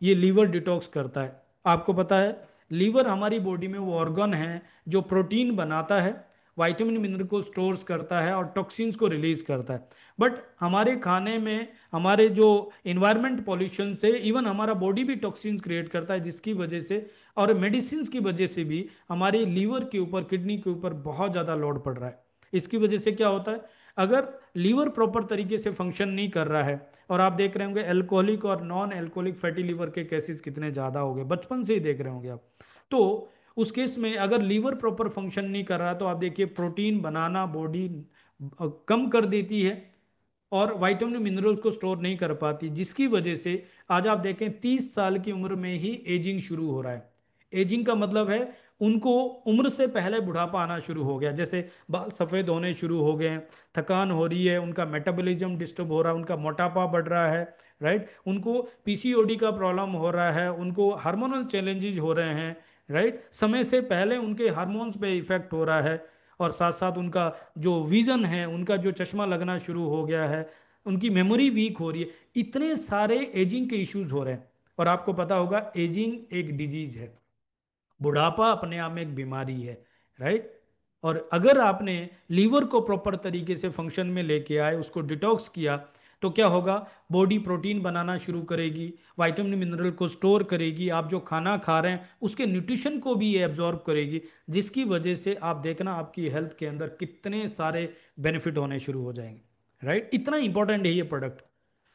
ये लीवर डिटॉक्स करता है। आपको पता है, लीवर हमारी बॉडी में वो ऑर्गन है जो प्रोटीन बनाता है, विटामिन, मिनरल को स्टोर्स करता है, और टॉक्सिन्स को रिलीज करता है। बट हमारे खाने में, हमारे जो इन्वायरमेंट पॉल्यूशन से, इवन हमारा बॉडी भी टॉक्सिन्स क्रिएट करता है, जिसकी वजह से, और मेडिसिन की वजह से भी हमारे लीवर के ऊपर, किडनी के ऊपर बहुत ज़्यादा लोड पड़ रहा है। इसकी वजह से क्या होता है, अगर लीवर प्रॉपर तरीके से फंक्शन नहीं कर रहा है, और आप देख रहे होंगे एल्कोहलिक और नॉन एल्कोहलिक फैटी लीवर के केसेस कितने ज़्यादा हो गए, बचपन से ही देख रहे होंगे आप। तो उस केस में अगर लीवर प्रॉपर फंक्शन नहीं कर रहा, तो आप देखिए प्रोटीन बनाना बॉडी कम कर देती है, और विटामिन, मिनरल्स को स्टोर नहीं कर पाती, जिसकी वजह से आज आप देखें 30 साल की उम्र में ही एजिंग शुरू हो रहा है। एजिंग का मतलब है उनको उम्र से पहले बुढ़ापा आना शुरू हो गया, जैसे बाल सफ़ेद होने शुरू हो गए हैं, थकान हो रही है, उनका मेटाबॉलिज्म डिस्टर्ब हो रहा है, उनका मोटापा बढ़ रहा है, राइट, उनको पीसीओडी का प्रॉब्लम हो रहा है, उनको हार्मोनल चैलेंजेस हो रहे हैं, राइट, समय से पहले उनके हार्मोन्स पे इफेक्ट हो रहा है, और साथ साथ उनका जो विजन है, उनका जो चश्मा लगना शुरू हो गया है, उनकी मेमोरी वीक हो रही है, इतने सारे एजिंग के इश्यूज हो रहे हैं। और आपको पता होगा एजिंग एक डिजीज है, बुढ़ापा अपने आप में एक बीमारी है, राइट। और अगर आपने लीवर को प्रॉपर तरीके से फंक्शन में लेके आए, उसको डिटॉक्स किया, तो क्या होगा, बॉडी प्रोटीन बनाना शुरू करेगी, विटामिन मिनरल को स्टोर करेगी, आप जो खाना खा रहे हैं उसके न्यूट्रिशन को भी ये एब्जॉर्ब करेगी, जिसकी वजह से आप देखना आपकी हेल्थ के अंदर कितने सारे बेनिफिट होने शुरू हो जाएंगे, राइट। इतना इंपॉर्टेंट है ये प्रोडक्ट।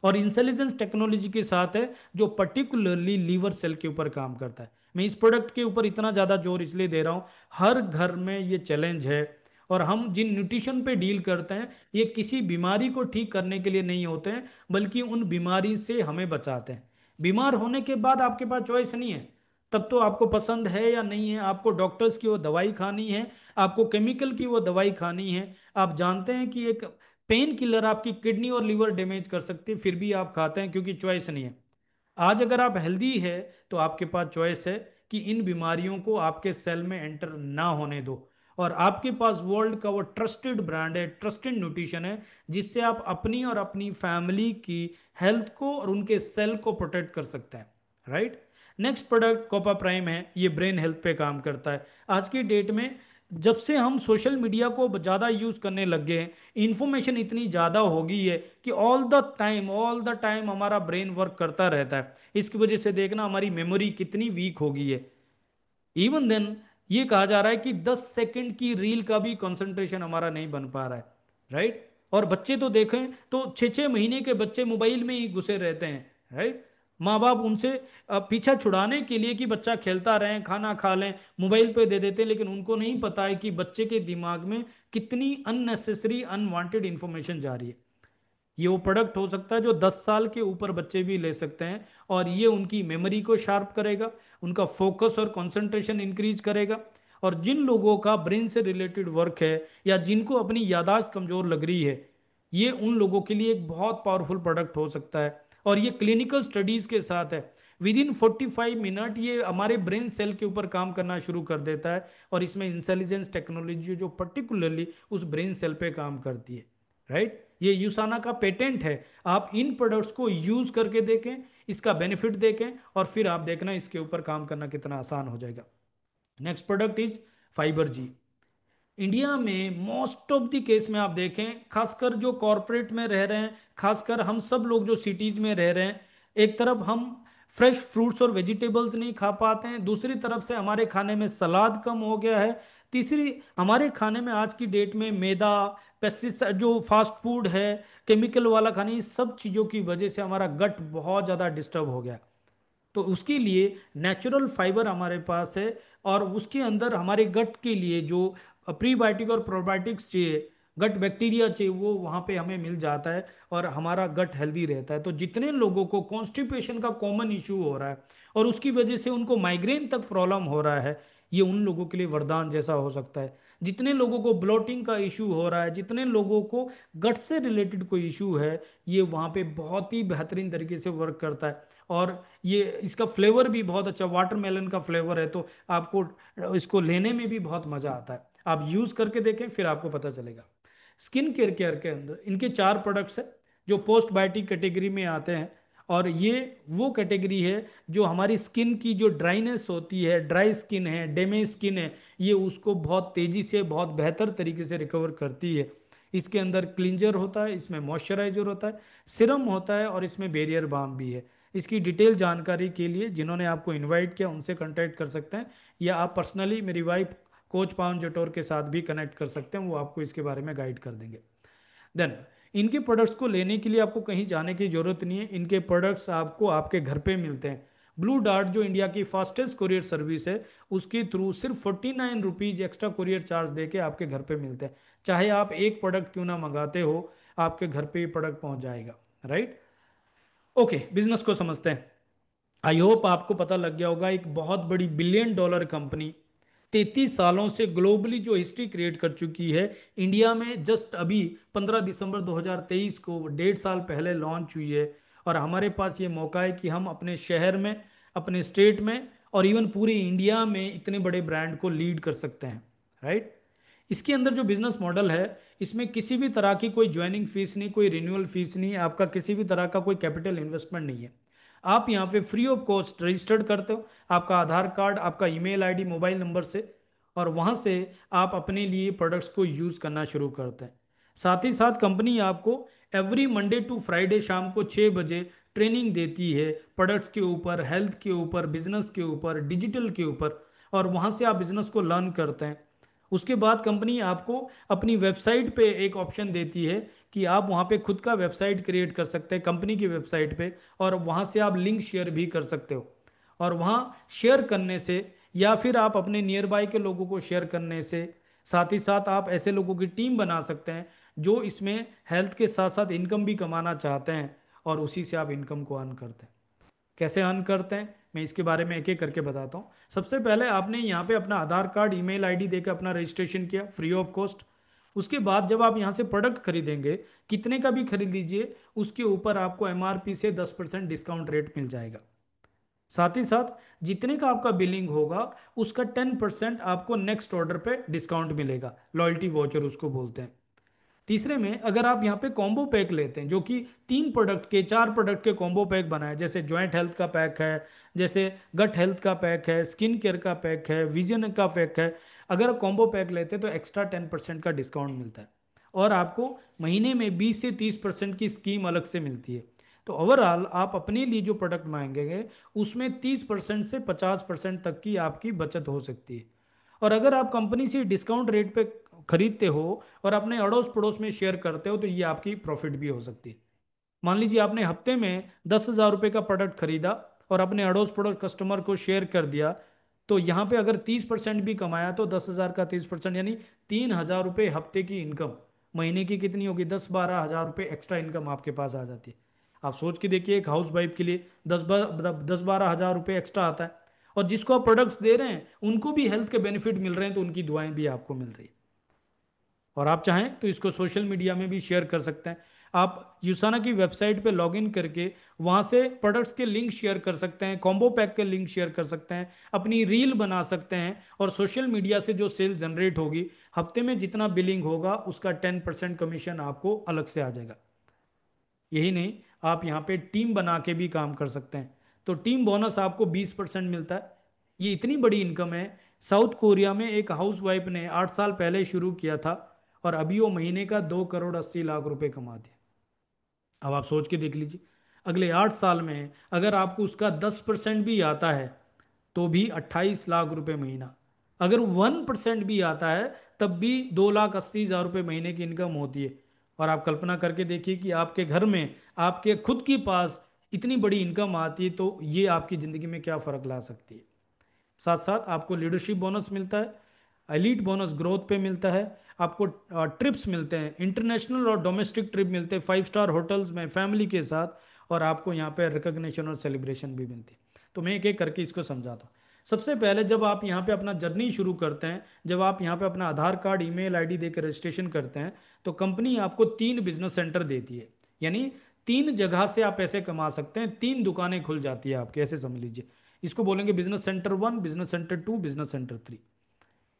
और इंटेलिजेंस टेक्नोलॉजी के साथ है, जो पर्टिकुलरली लीवर सेल के ऊपर काम करता है। मैं इस प्रोडक्ट के ऊपर इतना ज़्यादा जोर इसलिए दे रहा हूँ, हर घर में ये चैलेंज है। और हम जिन न्यूट्रिशन पे डील करते हैं, ये किसी बीमारी को ठीक करने के लिए नहीं होते हैं, बल्कि उन बीमारी से हमें बचाते हैं। बीमार होने के बाद आपके पास चॉइस नहीं है, तब तो आपको पसंद है या नहीं है, आपको डॉक्टर्स की वो दवाई खानी है, आपको केमिकल की वो दवाई खानी है। आप जानते हैं कि एक पेन किलर आपकी किडनी और लीवर डैमेज कर सकती है, फिर भी आप खाते हैं क्योंकि चॉइस नहीं है। आज अगर आप हेल्दी है, तो आपके पास चॉइस है कि इन बीमारियों को आपके सेल में एंटर ना होने दो। और आपके पास वर्ल्ड का वो ट्रस्टेड ब्रांड है, ट्रस्टेड न्यूट्रिशन है, जिससे आप अपनी और अपनी फैमिली की हेल्थ को और उनके सेल को प्रोटेक्ट कर सकते हैं, right. Next product Copa prime है, ये ब्रेन हेल्थ पे काम करता है। आज की डेट में जब से हम सोशल मीडिया को ज़्यादा यूज़ करने लग गए हैं, इंफॉर्मेशन इतनी ज़्यादा हो गई है कि ऑल द टाइम हमारा ब्रेन वर्क करता रहता है। इसकी वजह से देखना हमारी मेमोरी कितनी वीक हो गई है। इवन देन ये कहा जा रहा है कि 10 सेकंड की रील का भी कंसंट्रेशन हमारा नहीं बन पा रहा है, राइट। और बच्चे तो देखें तो 6-6 महीने के बच्चे मोबाइल में ही घुसे रहते हैं, राइट। माँ बाप उनसे पीछा छुड़ाने के लिए कि बच्चा खेलता रहे, खाना खा लें, मोबाइल पे दे देते हैं, लेकिन उनको नहीं पता है कि बच्चे के दिमाग में कितनी अननेसेसरी अनवांटेड इंफॉर्मेशन जा रही है। ये वो प्रोडक्ट हो सकता है जो 10 साल के ऊपर बच्चे भी ले सकते हैं, और ये उनकी मेमोरी को शार्प करेगा, उनका फोकस और कंसंट्रेशन इंक्रीज करेगा। और जिन लोगों का ब्रेन से रिलेटेड वर्क है, या जिनको अपनी यादाश्त कमजोर लग रही है, ये उन लोगों के लिए एक बहुत पावरफुल प्रोडक्ट हो सकता है। और ये क्लिनिकल स्टडीज के साथ है, विद इन 45 मिनट ये हमारे ब्रेन सेल के ऊपर काम करना शुरू कर देता है। और इसमें इंटेलिजेंस टेक्नोलॉजी जो पर्टिकुलरली उस ब्रेन सेल पे काम करती है, राइट। ये यूसाना का पेटेंट है। आप इन प्रोडक्ट्स को यूज करके देखें, इसका बेनिफिट देखें, और फिर आप देखना इसके ऊपर काम करना कितना आसान हो जाएगा। Next product is fibre G. India में मोस्ट ऑफ द केस में आप देखें, खासकर जो कॉरपोरेट में रह रहे हैं, खासकर हम सब लोग जो सिटीज में रह रहे हैं, एक तरफ हम फ्रेश फ्रूट्स और वेजिटेबल्स नहीं खा पाते हैं, दूसरी तरफ से हमारे खाने में सलाद कम हो गया है, तीसरी हमारे खाने में आज की डेट में मैदा, पेस्टिसाइड, जो फास्ट फूड है, केमिकल वाला खाना, इस सब चीज़ों की वजह से हमारा गट बहुत ज़्यादा डिस्टर्ब हो गया। तो उसके लिए नेचुरल फाइबर हमारे पास है, और उसके अंदर हमारे गट के लिए जो प्रीबायोटिक और प्रोबायोटिक्स चाहिए, गट बैक्टीरिया चाहिए, वो वहाँ पे हमें मिल जाता है, और हमारा गट हेल्दी रहता है। तो जितने लोगों को कॉन्स्टिपेशन का कॉमन इशू हो रहा है, और उसकी वजह से उनको माइग्रेन तक प्रॉब्लम हो रहा है, ये उन लोगों के लिए वरदान जैसा हो सकता है। जितने लोगों को ब्लोटिंग का इशू हो रहा है, जितने लोगों को गट से रिलेटेड कोई इशू है, ये वहाँ पे बहुत ही बेहतरीन तरीके से वर्क करता है। और ये इसका फ्लेवर भी बहुत अच्छा वाटरमेलन का फ्लेवर है, तो आपको इसको लेने में भी बहुत मज़ा आता है। आप यूज़ करके देखें, फिर आपको पता चलेगा। स्किन केयर केयर के अंदर इनके 4 प्रोडक्ट्स हैं जो पोस्ट बायोटिक कैटेगरी में आते हैं। और ये वो कैटेगरी है जो हमारी स्किन की जो ड्राइनेस होती है, ड्राई स्किन है, डैमेज स्किन है, ये उसको बहुत तेज़ी से, बहुत बेहतर तरीके से रिकवर करती है। इसके अंदर क्लिंजर होता है, इसमें मॉइस्चराइजर होता है, सिरम होता है, और इसमें बैरियर बाम भी है। इसकी डिटेल जानकारी के लिए जिन्होंने आपको इनवाइट किया उनसे कांटेक्ट कर सकते हैं, या आप पर्सनली मेरी वाइफ कोच पावन जटोर के साथ भी कनेक्ट कर सकते हैं, वो आपको इसके बारे में गाइड कर देंगे। देन इनके प्रोडक्ट्स को लेने के लिए आपको कहीं जाने की जरूरत नहीं है, इनके प्रोडक्ट्स आपको आपके घर पे मिलते हैं। ब्लू डार्ट जो इंडिया की फास्टेस्ट कुरियर सर्विस है, उसके थ्रू सिर्फ 49 रुपीज़ एक्स्ट्रा कुरियर चार्ज दे के आपके घर पे मिलते हैं। चाहे आप एक प्रोडक्ट क्यों ना मंगाते हो, आपके घर पे ये प्रोडक्ट पहुंच जाएगा, राइट। ओके, बिजनेस को समझते हैं। आई होप आपको पता लग गया होगा, एक बहुत बड़ी बिलियन डॉलर कंपनी 33 सालों से ग्लोबली जो हिस्ट्री क्रिएट कर चुकी है, इंडिया में जस्ट अभी 15 दिसंबर 2023 को 1.5 साल पहले लॉन्च हुई है। और हमारे पास ये मौका है कि हम अपने शहर में, अपने स्टेट में और इवन पूरे इंडिया में इतने बड़े ब्रांड को लीड कर सकते हैं, राइट। इसके अंदर जो बिजनेस मॉडल है, इसमें किसी भी तरह की कोई ज्वाइनिंग फीस नहीं, कोई रिन्यूअल फीस नहीं, आपका किसी भी तरह का कोई कैपिटल इन्वेस्टमेंट नहीं है। आप यहाँ पे फ्री ऑफ कॉस्ट रजिस्टर्ड करते हो, आपका आधार कार्ड, आपका ईमेल आईडी, मोबाइल नंबर से, और वहाँ से आप अपने लिए प्रोडक्ट्स को यूज़ करना शुरू करते हैं। साथ ही साथ कंपनी आपको एवरी मंडे टू फ्राइडे शाम को 6 बजे ट्रेनिंग देती है प्रोडक्ट्स के ऊपर, हेल्थ के ऊपर, बिजनेस के ऊपर, डिजिटल के ऊपर, और वहाँ से आप बिजनेस को लर्न करते हैं। उसके बाद कंपनी आपको अपनी वेबसाइट पे एक ऑप्शन देती है कि आप वहाँ पे खुद का वेबसाइट क्रिएट कर सकते हैं कंपनी की वेबसाइट पे, और वहाँ से आप लिंक शेयर भी कर सकते हो। और वहाँ शेयर करने से, या फिर आप अपने नियर बाय के लोगों को शेयर करने से, साथ ही साथ आप ऐसे लोगों की टीम बना सकते हैं जो इसमें हेल्थ के साथ साथ इनकम भी कमाना चाहते हैं, और उसी से आप इनकम को अर्न करते हैं। कैसे अर्न करते हैं, मैं इसके बारे में एक एक करके बताता हूँ। सबसे पहले आपने यहाँ पे अपना आधार कार्ड, ईमेल आईडी देकर अपना रजिस्ट्रेशन किया फ्री ऑफ कॉस्ट। उसके बाद जब आप यहाँ से प्रोडक्ट खरीदेंगे, कितने का भी खरीद लीजिए, उसके ऊपर आपको एमआरपी से 10% डिस्काउंट रेट मिल जाएगा। साथ ही साथ जितने का आपका बिलिंग होगा, उसका 10% आपको नेक्स्ट ऑर्डर पे डिस्काउंट मिलेगा, लॉयल्टी वॉचर उसको बोलते हैं। तीसरे में अगर आप यहाँ पे कॉम्बो पैक लेते हैं, जो कि 3 प्रोडक्ट के, 4 प्रोडक्ट के कॉम्बो पैक बनाए, जैसे जॉइंट हेल्थ का पैक है, जैसे गट हेल्थ का पैक है, स्किन केयर का पैक है, विजन का पैक है, अगर कॉम्बो पैक लेते हैं तो एक्स्ट्रा 10% का डिस्काउंट मिलता है। और आपको महीने में 20 से 30% की स्कीम अलग से मिलती है। तो ओवरऑल आप अपने लिए जो प्रोडक्ट मांगेंगे, उसमें 30% से 50% तक की आपकी बचत हो सकती है। और अगर आप कंपनी से डिस्काउंट रेट पे खरीदते हो और अपने अड़ोस पड़ोस में शेयर करते हो, तो ये आपकी प्रॉफिट भी हो सकती है। मान लीजिए आपने हफ्ते में 10,000 रुपये का प्रोडक्ट खरीदा और अपने अड़ोस पड़ोस कस्टमर को शेयर कर दिया, तो यहाँ पे अगर 30% भी कमाया, तो 10,000 का 30% यानी 3,000 रुपये हफ्ते की इनकम, महीने की कितनी होगी, 10-12 हज़ार रुपये एक्स्ट्रा इनकम आपके पास आ जाती है। आप सोच के देखिए, एक हाउस वाइफ के लिए 10-12 हज़ार रुपये एक्स्ट्रा आता है, और जिसको आप प्रोडक्ट्स दे रहे हैं उनको भी हेल्थ के बेनिफिट मिल रहे हैं, तो उनकी दुआएं भी आपको मिल रही है। और आप चाहें तो इसको सोशल मीडिया में भी शेयर कर सकते हैं। आप यूसाना की वेबसाइट पे लॉगिन करके वहाँ से प्रोडक्ट्स के लिंक शेयर कर सकते हैं, कॉम्बो पैक के लिंक शेयर कर सकते हैं, अपनी रील बना सकते हैं, और सोशल मीडिया से जो सेल जनरेट होगी, हफ्ते में जितना बिलिंग होगा उसका 10% कमीशन आपको अलग से आ जाएगा। यही नहीं, आप यहाँ पे टीम बना के भी काम कर सकते हैं, तो टीम बोनस आपको 20% मिलता है। ये इतनी बड़ी इनकम है। साउथ कोरिया में एक हाउस वाइफ ने 8 साल पहले शुरू किया था, और अभी वो महीने का 2 करोड़ 80 लाख रुपए कमाती है। अब आप सोच के देख लीजिए, अगले 8 साल में अगर आपको उसका 10% भी आता है, तो भी 28 लाख रुपए महीना। अगर 1% भी आता है, तब भी 2,80,000 रुपये महीने की इनकम होती है। और आप कल्पना करके देखिए कि आपके घर में, आपके खुद के पास इतनी बड़ी इनकम आती है, तो ये आपकी ज़िंदगी में क्या फ़र्क ला सकती है। साथ साथ आपको लीडरशिप बोनस मिलता है, एलीट बोनस ग्रोथ पे मिलता है, आपको ट्रिप्स मिलते हैं, इंटरनेशनल और डोमेस्टिक ट्रिप मिलते हैं 5 स्टार होटल्स में फैमिली के साथ, और आपको यहाँ पे रिकग्निशन और सेलिब्रेशन भी मिलती है। तो मैं एक एक करके इसको समझाता हूँ। सबसे पहले जब आप यहाँ पे अपना जर्नी शुरू करते हैं, जब आप यहाँ पे अपना आधार कार्ड, ईमेल आईडी देकर रजिस्ट्रेशन करते हैं, तो कंपनी आपको 3 बिजनेस सेंटर देती है, यानी 3 जगह से आप पैसे कमा सकते हैं, 3 दुकानें खुल जाती है आपके, ऐसे समझ लीजिए। इसको बोलेंगे business centre 1, business centre 2, business centre 3।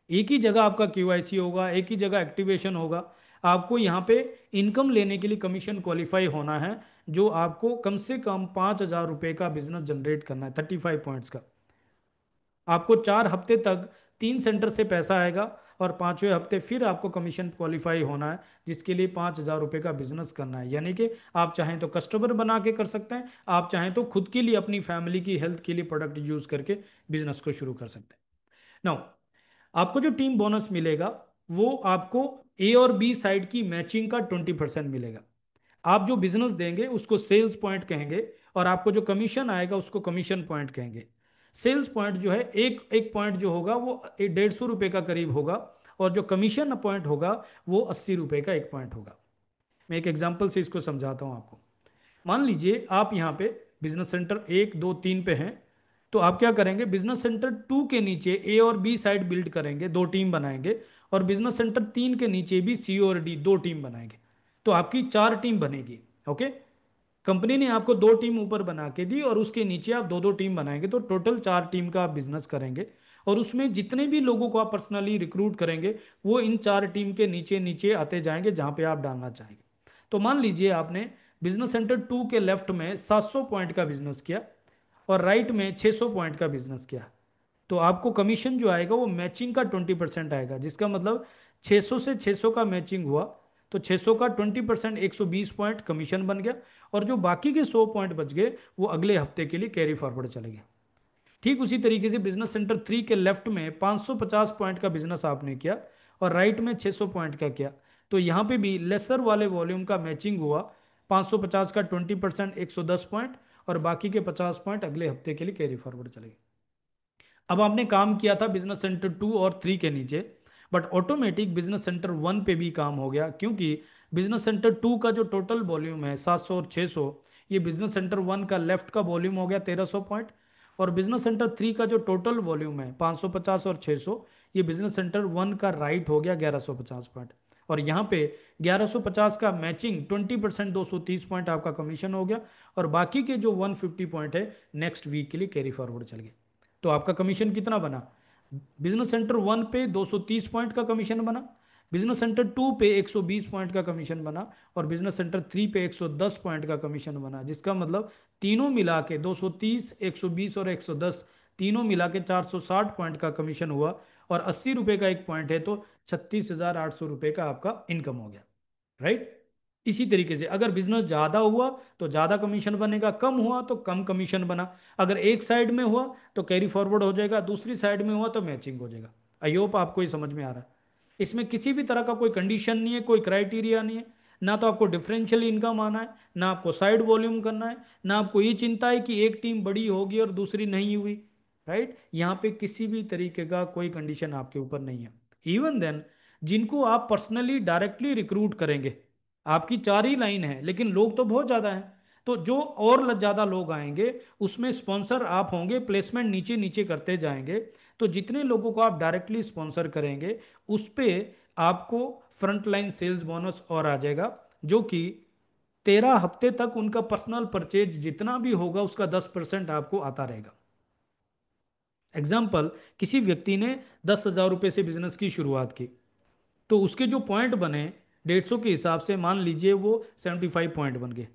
एक ही जगह आपका केवाईसी होगा, एक ही जगह एक्टिवेशन होगा। आपको यहाँ पे इनकम लेने के लिए कमीशन क्वालिफाई होना है, जो आपको कम से कम 5,000 रुपये का बिजनेस जनरेट करना है, 35 पॉइंट्स का। आपको 4 हफ्ते तक 3 सेंटर से पैसा आएगा, और 5वें हफ्ते फिर आपको कमीशन क्वालिफाई होना है, जिसके लिए 5,000 रुपये का बिजनेस करना है। यानी कि आप चाहें तो कस्टमर बना के कर सकते हैं, आप चाहें तो खुद के लिए, अपनी फैमिली की हेल्थ के लिए प्रोडक्ट यूज करके बिजनेस को शुरू कर सकते हैं। नाउ, आपको जो टीम बोनस मिलेगा, वो आपको ए और बी साइड की मैचिंग का 20% मिलेगा। आप जो बिजनेस देंगे उसको सेल्स पॉइंट कहेंगे, और आपको जो कमीशन आएगा उसको कमीशन पॉइंट कहेंगे। सेल्स पॉइंट जो है, एक एक पॉइंट जो होगा वो 150 रुपये का करीब होगा, और जो कमीशन पॉइंट होगा वो 80 रुपये का एक पॉइंट होगा। मैं एक एग्जांपल से इसको समझाता हूँ आपको। मान लीजिए आप यहाँ पे बिजनेस सेंटर 1 2 3 पे हैं, तो आप क्या करेंगे, बिजनेस सेंटर 2 के नीचे ए और बी साइड बिल्ड करेंगे, 2 टीम बनाएंगे, और बिजनेस सेंटर 3 के नीचे भी सी और डी 2 टीम बनाएंगे, तो आपकी 4 टीम बनेगी। ओके, कंपनी ने आपको 2 टीम ऊपर बना के दी और उसके नीचे आप 2 2 टीम बनाएंगे, तो टोटल 4 टीम का आप बिजनेस करेंगे, और उसमें जितने भी लोगों को आप पर्सनली रिक्रूट करेंगे वो इन 4 टीम के नीचे नीचे आते जाएंगे जहां पे आप डालना चाहेंगे। तो मान लीजिए आपने बिजनेस सेंटर 2 के लेफ्ट में 700 पॉइंट का बिजनेस किया और राइट में 600 पॉइंट का बिजनेस किया, तो आपको कमीशन जो आएगा वो मैचिंग का 20% आएगा, जिसका मतलब 600 से 600 का मैचिंग हुआ, तो 600 का 20% 120 पॉइंट कमीशन बन गया, और जो बाकी के 100 पॉइंट बच गए वो अगले हफ्ते के लिए कैरी फॉरवर्ड चले गए। ठीक उसी तरीके से बिजनेस सेंटर 3 के लेफ्ट में 550 पॉइंट का बिजनेस आपने किया और राइट में 600 पॉइंट का किया, तो यहाँ पे भी लेसर वाले वॉल्यूम का मैचिंग हुआ, 550 का 20% 110 पॉइंट, और बाकी के 50 पॉइंट अगले हफ्ते के लिए कैरी फॉरवर्ड चले गए। अब आपने काम किया था बिजनेस सेंटर 2 और 3 के नीचे, बट ऑटोमेटिक बिजनेस सेंटर 1 पे भी काम हो गया, क्योंकि बिजनेस सेंटर 2 का जो टोटल वॉल्यूम है 700 और 600, ये बिजनेस सेंटर 1 का लेफ्ट का वॉल्यूम हो गया 1300 पॉइंट, और बिजनेस सेंटर 3 का जो टोटल वॉल्यूम है 550 और 600, ये बिजनेस सेंटर 1 का राइट हो गया 1150 पॉइंट, और यहाँ पे 1150 का मैचिंग 20% 230 पॉइंट आपका कमीशन हो गया, और बाकी के जो 150 पॉइंट है नेक्स्ट वीक के लिए कैरी फॉरवर्ड चल गए। तो आपका कमीशन कितना बना, बिजनेस सेंटर 1 पे 230 पॉइंट का कमीशन बना, बिजनेस सेंटर 2 पे 120 पॉइंट का कमीशन बना, और बिजनेस सेंटर 3 पे 110 पॉइंट का कमीशन बना, जिसका मतलब तीनों मिला के 230 120 और 110 तीनों मिला के 460 पॉइंट का कमीशन हुआ, और 80 रुपए का एक पॉइंट है तो 36,800 रुपये का आपका इनकम हो गया। राइट, इसी तरीके से अगर बिजनेस ज़्यादा हुआ तो ज़्यादा कमीशन बनेगा, कम हुआ तो कम कमीशन बना, अगर एक साइड में हुआ तो कैरी फॉरवर्ड हो जाएगा, दूसरी साइड में हुआ तो मैचिंग हो जाएगा। आई होप आपको ये समझ में आ रहा है। इसमें किसी भी तरह का कोई कंडीशन नहीं है, कोई क्राइटेरिया नहीं है, ना तो आपको डिफरेंशियल इनकम आना है, ना आपको साइड वॉल्यूम करना है, ना आपको ये चिंता है कि एक टीम बड़ी होगी और दूसरी नहीं हुई। राइट, यहाँ पे किसी भी तरीके का कोई कंडीशन आपके ऊपर नहीं है। इवन देन जिनको आप पर्सनली डायरेक्टली रिक्रूट करेंगे, आपकी 4 ही लाइन है लेकिन लोग तो बहुत ज़्यादा हैं, तो जो और ज़्यादा लोग आएंगे उसमें स्पॉन्सर आप होंगे, प्लेसमेंट नीचे नीचे करते जाएंगे, तो जितने लोगों को आप डायरेक्टली स्पॉन्सर करेंगे उस पे आपको फ्रंट लाइन सेल्स बोनस और आ जाएगा, जो कि 13 हफ्ते तक उनका पर्सनल परचेज जितना भी होगा उसका 10% आपको आता रहेगा। एग्जाम्पल, किसी व्यक्ति ने 10,000 रुपये से बिजनेस की शुरुआत की, तो उसके जो पॉइंट बने 150 के हिसाब से, मान लीजिए वो 75 पॉइंट बन गए,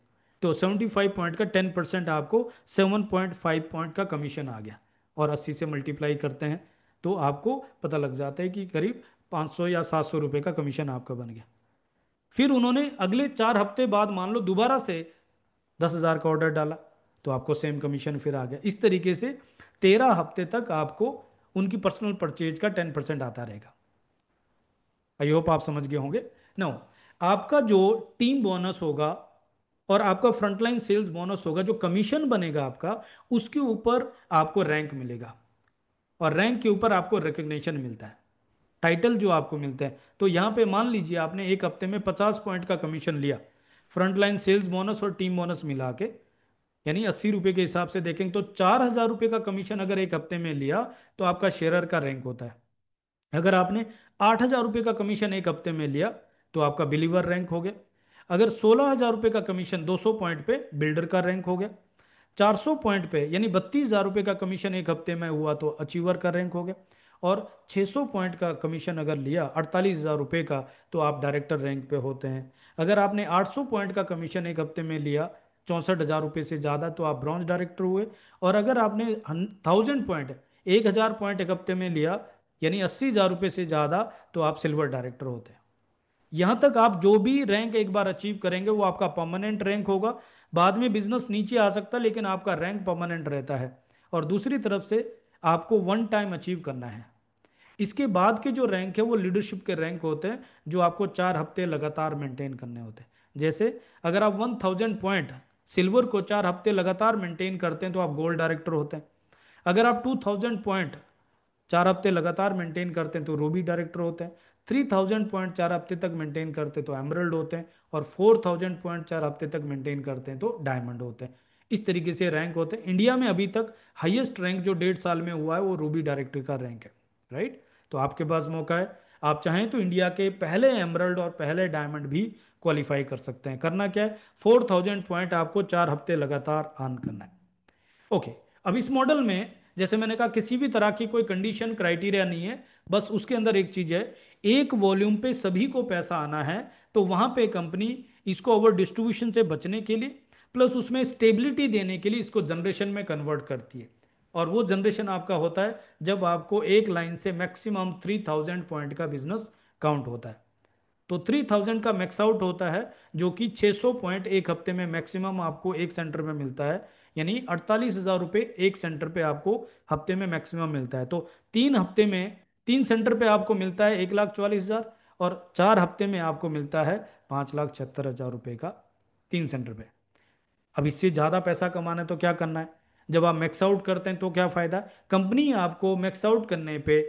तो 75 पॉइंट का 10% आपको 7.5 पॉइंट का कमीशन आ गया, और 80 से मल्टीप्लाई करते हैं तो आपको पता लग जाता है कि करीब 500 या 700 रुपये का कमीशन आपका बन गया। फिर उन्होंने अगले 4 हफ्ते बाद मान लो दोबारा से 10,000 का ऑर्डर डाला, तो आपको सेम कमीशन फिर आ गया। इस तरीके से 13 हफ्ते तक आपको उनकी पर्सनल परचेज का 10% आता रहेगा। आई होप आप समझ गए होंगे। नो, आपका जो टीम बोनस होगा और आपका फ्रंटलाइन सेल्स बोनस होगा, जो कमीशन बनेगा आपका, उसके ऊपर आपको रैंक मिलेगा, और रैंक के ऊपर आपको रिकग्निशन मिलता है, टाइटल जो आपको मिलता है। तो यहाँ पे मान लीजिए आपने एक हफ्ते में 50 पॉइंट का कमीशन लिया, फ्रंटलाइन सेल्स बोनस और टीम बोनस मिला के, यानी 80 रुपये के हिसाब से देखेंगे तो 4,000 रुपये का कमीशन अगर एक हफ्ते में लिया तो आपका शेयरर का रैंक होता है। अगर आपने 8,000 रुपये का कमीशन एक हफ्ते में लिया तो आपका बिलीवर रैंक हो गया। अगर 16,000 रुपये का कमीशन 200 पॉइंट पे बिल्डर का रैंक हो गया। 400 पॉइंट पे यानी 32,000 रुपये का कमीशन एक हफ्ते में हुआ तो अचीवर का रैंक हो गया। और 600 पॉइंट का कमीशन अगर लिया 48,000 रुपये का, तो आप डायरेक्टर रैंक पे होते हैं। अगर आपने 800 पॉइंट का कमीशन एक हफ्ते में लिया 64,000 रुपये से ज़्यादा, तो आप ब्रॉन्ज डायरेक्टर हुए। और अगर आपने 1,000 पॉइंट 1,000 पॉइंट एक हफ्ते में लिया यानी 80,000 रुपये से ज़्यादा, तो आप सिल्वर डायरेक्टर होते हैं। यहाँ तक आप जो भी रैंक एक बार अचीव करेंगे वो आपका परमानेंट रैंक होगा। बाद में बिजनेस नीचे आ सकता है लेकिन आपका रैंक परमानेंट रहता है। और दूसरी तरफ से आपको वन टाइम अचीव करना है। इसके बाद के जो रैंक है वो लीडरशिप के रैंक होते हैं, जो आपको 4 हफ्ते लगातार मेंटेन करने होते हैं। जैसे अगर आप 1,000 पॉइंट सिल्वर को 4 हफ्ते लगातार मेंटेन करते हैं तो आप गोल्ड डायरेक्टर होते हैं। अगर आप 2,000 पॉइंट 4 हफ्ते लगातार मेंटेन करते हैं तो रूबी डायरेक्टर होते हैं। 3,000 पॉइंट 4 हफ्ते तक मेंटेन करते हैं तो एमरल्ड होते हैं। और 4,000 पॉइंट 4 हफ्ते तक मेंटेन करते हैं तो डायमंड होते हैं। इस तरीके से रैंक होते हैं। इंडिया में अभी तक हाईएस्ट रैंक जो 1.5 साल में हुआ है वो रूबी डायरेक्टर का रैंक है, राइट। तो आपके पास मौका है, आप चाहें तो इंडिया के पहले एमरल्ड और पहले डायमंड भी क्वालिफाई कर सकते हैं। करना क्या है, 4000 पॉइंट आपको 4 हफ्ते लगातार अर्न करना है। ओके, अब इस मॉडल में जैसे मैंने कहा किसी भी तरह की कोई कंडीशन क्राइटेरिया नहीं है, बस उसके अंदर एक चीज है, एक वॉल्यूम पे सभी को पैसा आना है। तो वहां पे कंपनी इसको ओवर डिस्ट्रीब्यूशन से बचने के लिए प्लस उसमें स्टेबिलिटी देने के लिए इसको जनरेशन में कन्वर्ट करती है। और वो जनरेशन आपका होता है जब आपको एक लाइन से मैक्सिमम 3000 पॉइंट का बिजनेस काउंट होता है। तो 3000 का मैक्स आउट होता है, जो कि 600 पॉइंट एक हफ्ते में मैक्सिमम आपको एक सेंटर में मिलता है। यानी 48,000 रुपये एक सेंटर पे आपको हफ्ते में मैक्सिमम मिलता है। तो 3 हफ्ते में 3 सेंटर पे आपको मिलता है 1,44,000, और 4 हफ्ते में आपको मिलता है 5,76,000 रुपये का 3 सेंटर पे। अब इससे ज़्यादा पैसा कमाना है तो क्या करना है, जब आप मैक्स आउट करते हैं तो क्या फ़ायदा, कंपनी आपको मैक्स आउट करने पे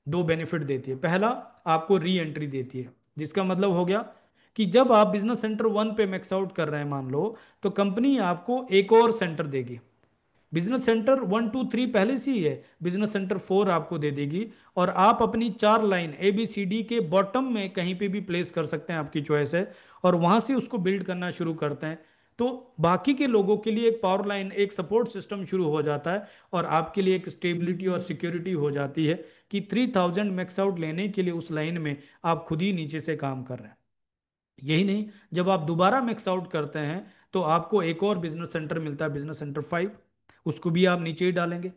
दो बेनिफिट देती है। पहला, आपको री एंट्री देती है, जिसका मतलब हो गया कि जब आप बिजनेस सेंटर 1 पे मैक्स आउट कर रहे हैं मान लो, तो कंपनी आपको एक और सेंटर देगी। बिजनेस सेंटर 1 2 3 पहले से ही है, बिजनेस सेंटर 4 आपको दे देगी, और आप अपनी 4 लाइन ABCD के बॉटम में कहीं पे भी प्लेस कर सकते हैं, आपकी चॉइस है, और वहां से उसको बिल्ड करना शुरू करते हैं। तो बाकी के लोगों के लिए एक पावर लाइन, एक सपोर्ट सिस्टम शुरू हो जाता है, और आपके लिए एक स्टेबिलिटी और सिक्योरिटी हो जाती है कि 3000 मैक्स आउट लेने के लिए उस लाइन में आप खुद ही नीचे से काम कर रहे हैं। यही नहीं, जब आप दोबारा मैक्स आउट करते हैं तो आपको एक और बिजनेस सेंटर मिलता है, बिजनेस सेंटर 5, उसको भी आप नीचे ही डालेंगे।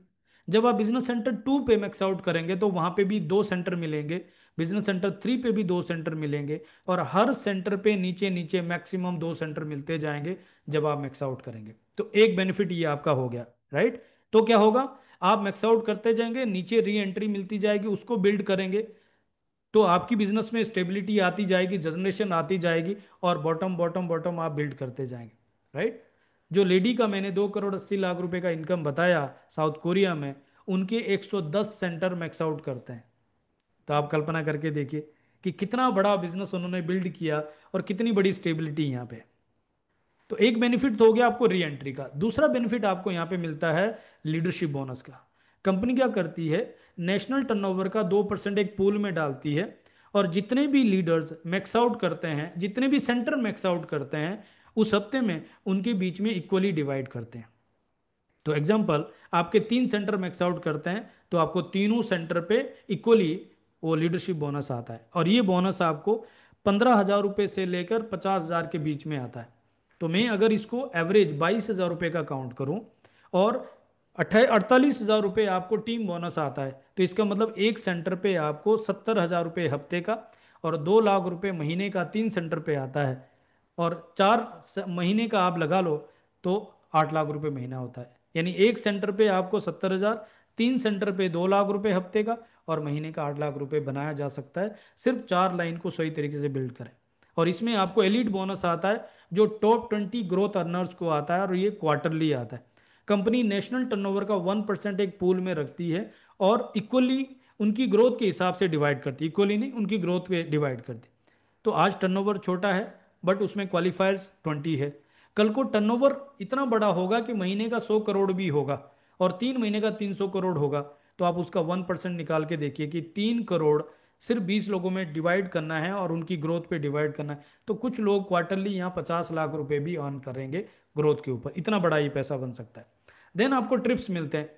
जब आप बिजनेस सेंटर 2 पे मैक्स आउट करेंगे तो वहां पे भी 2 सेंटर मिलेंगे, बिजनेस सेंटर 3 पे भी 2 सेंटर मिलेंगे, और हर सेंटर पे नीचे नीचे मैक्सिमम 2 सेंटर मिलते जाएंगे जब आप मैक्स आउट करेंगे। तो एक बेनिफिट ये आपका हो गया, राइट। तो क्या होगा, आप मैक्स आउट करते जाएंगे, नीचे री एंट्री मिलती जाएगी, उसको बिल्ड करेंगे, तो आपकी बिजनेस में स्टेबिलिटी आती जाएगी, जनरेशन आती जाएगी, और बॉटम बॉटम बॉटम आप बिल्ड करते जाएंगे, राइट। जो लेडी का मैंने 2,80,00,000 रुपए का इनकम बताया साउथ कोरिया में, उनके 110 सेंटर मैक्स आउट करते हैं। तो आप कल्पना करके देखिए कि कितना बड़ा बिजनेस उन्होंने बिल्ड किया और कितनी बड़ी स्टेबिलिटी यहाँ पे। तो एक बेनिफिट तो हो गया आपको री एंट्री का। दूसरा बेनिफिट आपको यहाँ पे मिलता है लीडरशिप बोनस का। कंपनी क्या करती है, नेशनल टर्नओवर का 2% एक पूल में डालती है, और जितने भी लीडर्स मैक्स आउट करते हैं, जितने भी सेंटर मैक्स आउट करते हैं, उस हफ्ते में उनके बीच में इक्वली डिवाइड करते हैं। तो एग्जांपल, आपके 3 सेंटर मैक्स आउट करते हैं तो आपको तीनों सेंटर पे इक्वली वो लीडरशिप बोनस आता है, और ये बोनस आपको 15,000 रुपये से लेकर 50,000 के बीच में आता है। तो मैं अगर इसको एवरेज 22,000 रुपये का काउंट करूं, और 48,000 रुपये आपको टीम बोनस आता है, तो इसका मतलब एक सेंटर पे आपको 70,000 रुपये हफ्ते का, और 2 लाख रुपये महीने का 3 सेंटर पे आता है, और 4 महीने का आप लगा लो तो 8 लाख रुपये महीना होता है। यानी एक सेंटर पे आपको 70,000, 3 सेंटर पे 2 लाख रुपये हफ्ते का, और महीने का 8 लाख रुपये बनाया जा सकता है, सिर्फ 4 लाइन को सही तरीके से बिल्ड करें। और इसमें आपको एलिट बोनस आता है जो टॉप 20 ग्रोथ अर्नर्स को आता है, और ये क्वार्टरली आता है। कंपनी नेशनल टर्नओवर का 1% एक पूल में रखती है, और इक्वली उनकी ग्रोथ के हिसाब से डिवाइड करती है, इक्वली नहीं, उनकी ग्रोथ पे डिवाइड करती है। तो आज टर्नओवर छोटा है, बट उसमें क्वालिफायर्स 20 है। कल को टर्नओवर इतना बड़ा होगा कि महीने का 100 करोड़ भी होगा, और 3 महीने का 300 करोड़ होगा, तो आप उसका 1% निकाल के देखिए कि 3 करोड़ सिर्फ 20 लोगों में डिवाइड करना है, और उनकी ग्रोथ पे डिवाइड करना है। तो कुछ लोग क्वार्टरली यहाँ 50 लाख रुपए भी अर्न करेंगे ग्रोथ के ऊपर, इतना बड़ा ये पैसा बन सकता है। देन आपको ट्रिप्स मिलते हैं,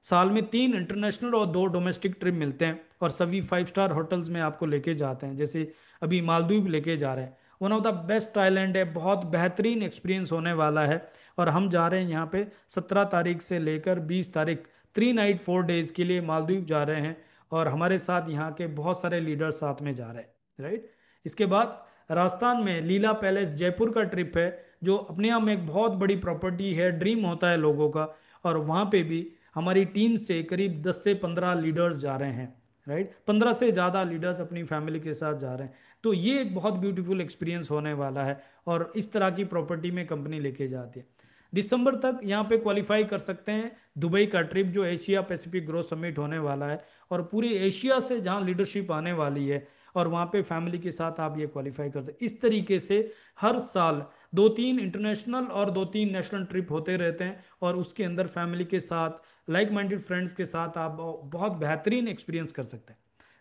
साल में 3 इंटरनेशनल और 2 डोमेस्टिक ट्रिप मिलते हैं, और सभी 5 स्टार होटल्स में आपको लेके जाते हैं। जैसे अभी मालदीव लेके जा रहे हैं, one of the best island है, बहुत बेहतरीन एक्सपीरियंस होने वाला है। और हम जा रहे हैं यहाँ पे 17 तारीख से लेकर 20 तारीख, 3 नाइट 4 डेज के लिए मालदीव जा रहे हैं, और हमारे साथ यहाँ के बहुत सारे लीडर्स साथ में जा रहे हैं, राइट। इसके बाद राजस्थान में लीला पैलेस जयपुर का ट्रिप है, जो अपने आप में एक बहुत बड़ी प्रॉपर्टी है, ड्रीम होता है लोगों का। और वहाँ पे भी हमारी टीम से करीब 10 से 15 लीडर्स जा रहे हैं, राइट। 15 से ज़्यादा लीडर्स अपनी फैमिली के साथ जा रहे हैं। तो ये एक बहुत ब्यूटीफुल एक्सपीरियंस होने वाला है, और इस तरह की प्रॉपर्टी में कंपनी लेके जाती है। दिसंबर तक यहाँ पे क्वालिफाई कर सकते हैं दुबई का ट्रिप, जो एशिया पैसिफिक ग्रोथ समिट होने वाला है, और पूरी एशिया से जहाँ लीडरशिप आने वाली है, और वहाँ पे फैमिली के साथ आप ये क्वालिफाई कर सकते। इस तरीके से हर साल दो तीन इंटरनेशनल और दो तीन नेशनल ट्रिप होते रहते हैं, और उसके अंदर फैमिली के साथ, लाइक माइंडेड फ्रेंड्स के साथ आप बहुत बेहतरीन एक्सपीरियंस कर सकते हैं।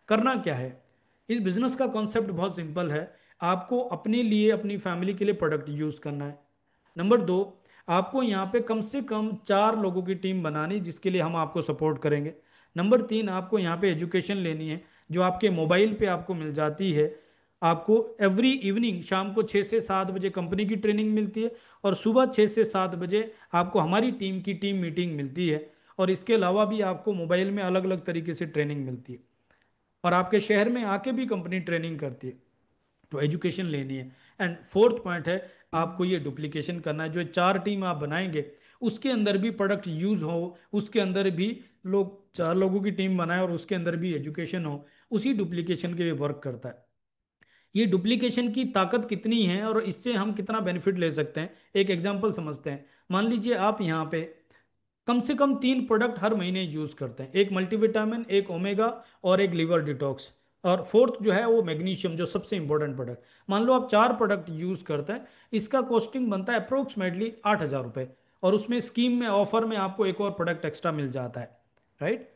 करना क्या है, इस बिजनेस का कॉन्सेप्ट बहुत सिंपल है। आपको अपने लिए, अपनी फैमिली के लिए प्रोडक्ट यूज़ करना है। नंबर दो, आपको यहाँ पे कम से कम 4 लोगों की टीम बनानी, जिसके लिए हम आपको सपोर्ट करेंगे। नंबर तीन, आपको यहाँ पे एजुकेशन लेनी है, जो आपके मोबाइल पे आपको मिल जाती है। आपको एवरी इवनिंग शाम को 6 से 7 बजे कंपनी की ट्रेनिंग मिलती है, और सुबह 6 से 7 बजे आपको हमारी टीम की टीम मीटिंग मिलती है। और इसके अलावा भी आपको मोबाइल में अलग अलग तरीके से ट्रेनिंग मिलती है, और आपके शहर में आके भी कंपनी ट्रेनिंग करती है। तो एजुकेशन लेनी है। एंड फोर्थ पॉइंट है, आपको ये डुप्लीकेशन करना है। जो 4 टीम आप बनाएंगे, उसके अंदर भी प्रोडक्ट यूज हो, उसके अंदर भी लोग 4 लोगों की टीम बनाए, और उसके अंदर भी एजुकेशन हो, उसी डुप्लीकेशन के लिए वर्क करता है। ये डुप्लीकेशन की ताकत कितनी है और इससे हम कितना बेनिफिट ले सकते हैं, एक एग्जांपल समझते हैं। मान लीजिए आप यहाँ पे कम से कम 3 प्रोडक्ट हर महीने यूज करते हैं, एक मल्टीविटामिन, एक ओमेगा, और एक लिवर डिटॉक्स, और फोर्थ जो है वो मैग्नीशियम, जो सबसे इंपॉर्टेंट प्रोडक्ट। मान लो आप 4 प्रोडक्ट यूज करते हैं, इसका कॉस्टिंग बनता है अप्रोक्सीमेटली 8,000 रुपये, और उसमें स्कीम में, ऑफर में आपको एक और प्रोडक्ट एक्स्ट्रा मिल जाता है, राइट।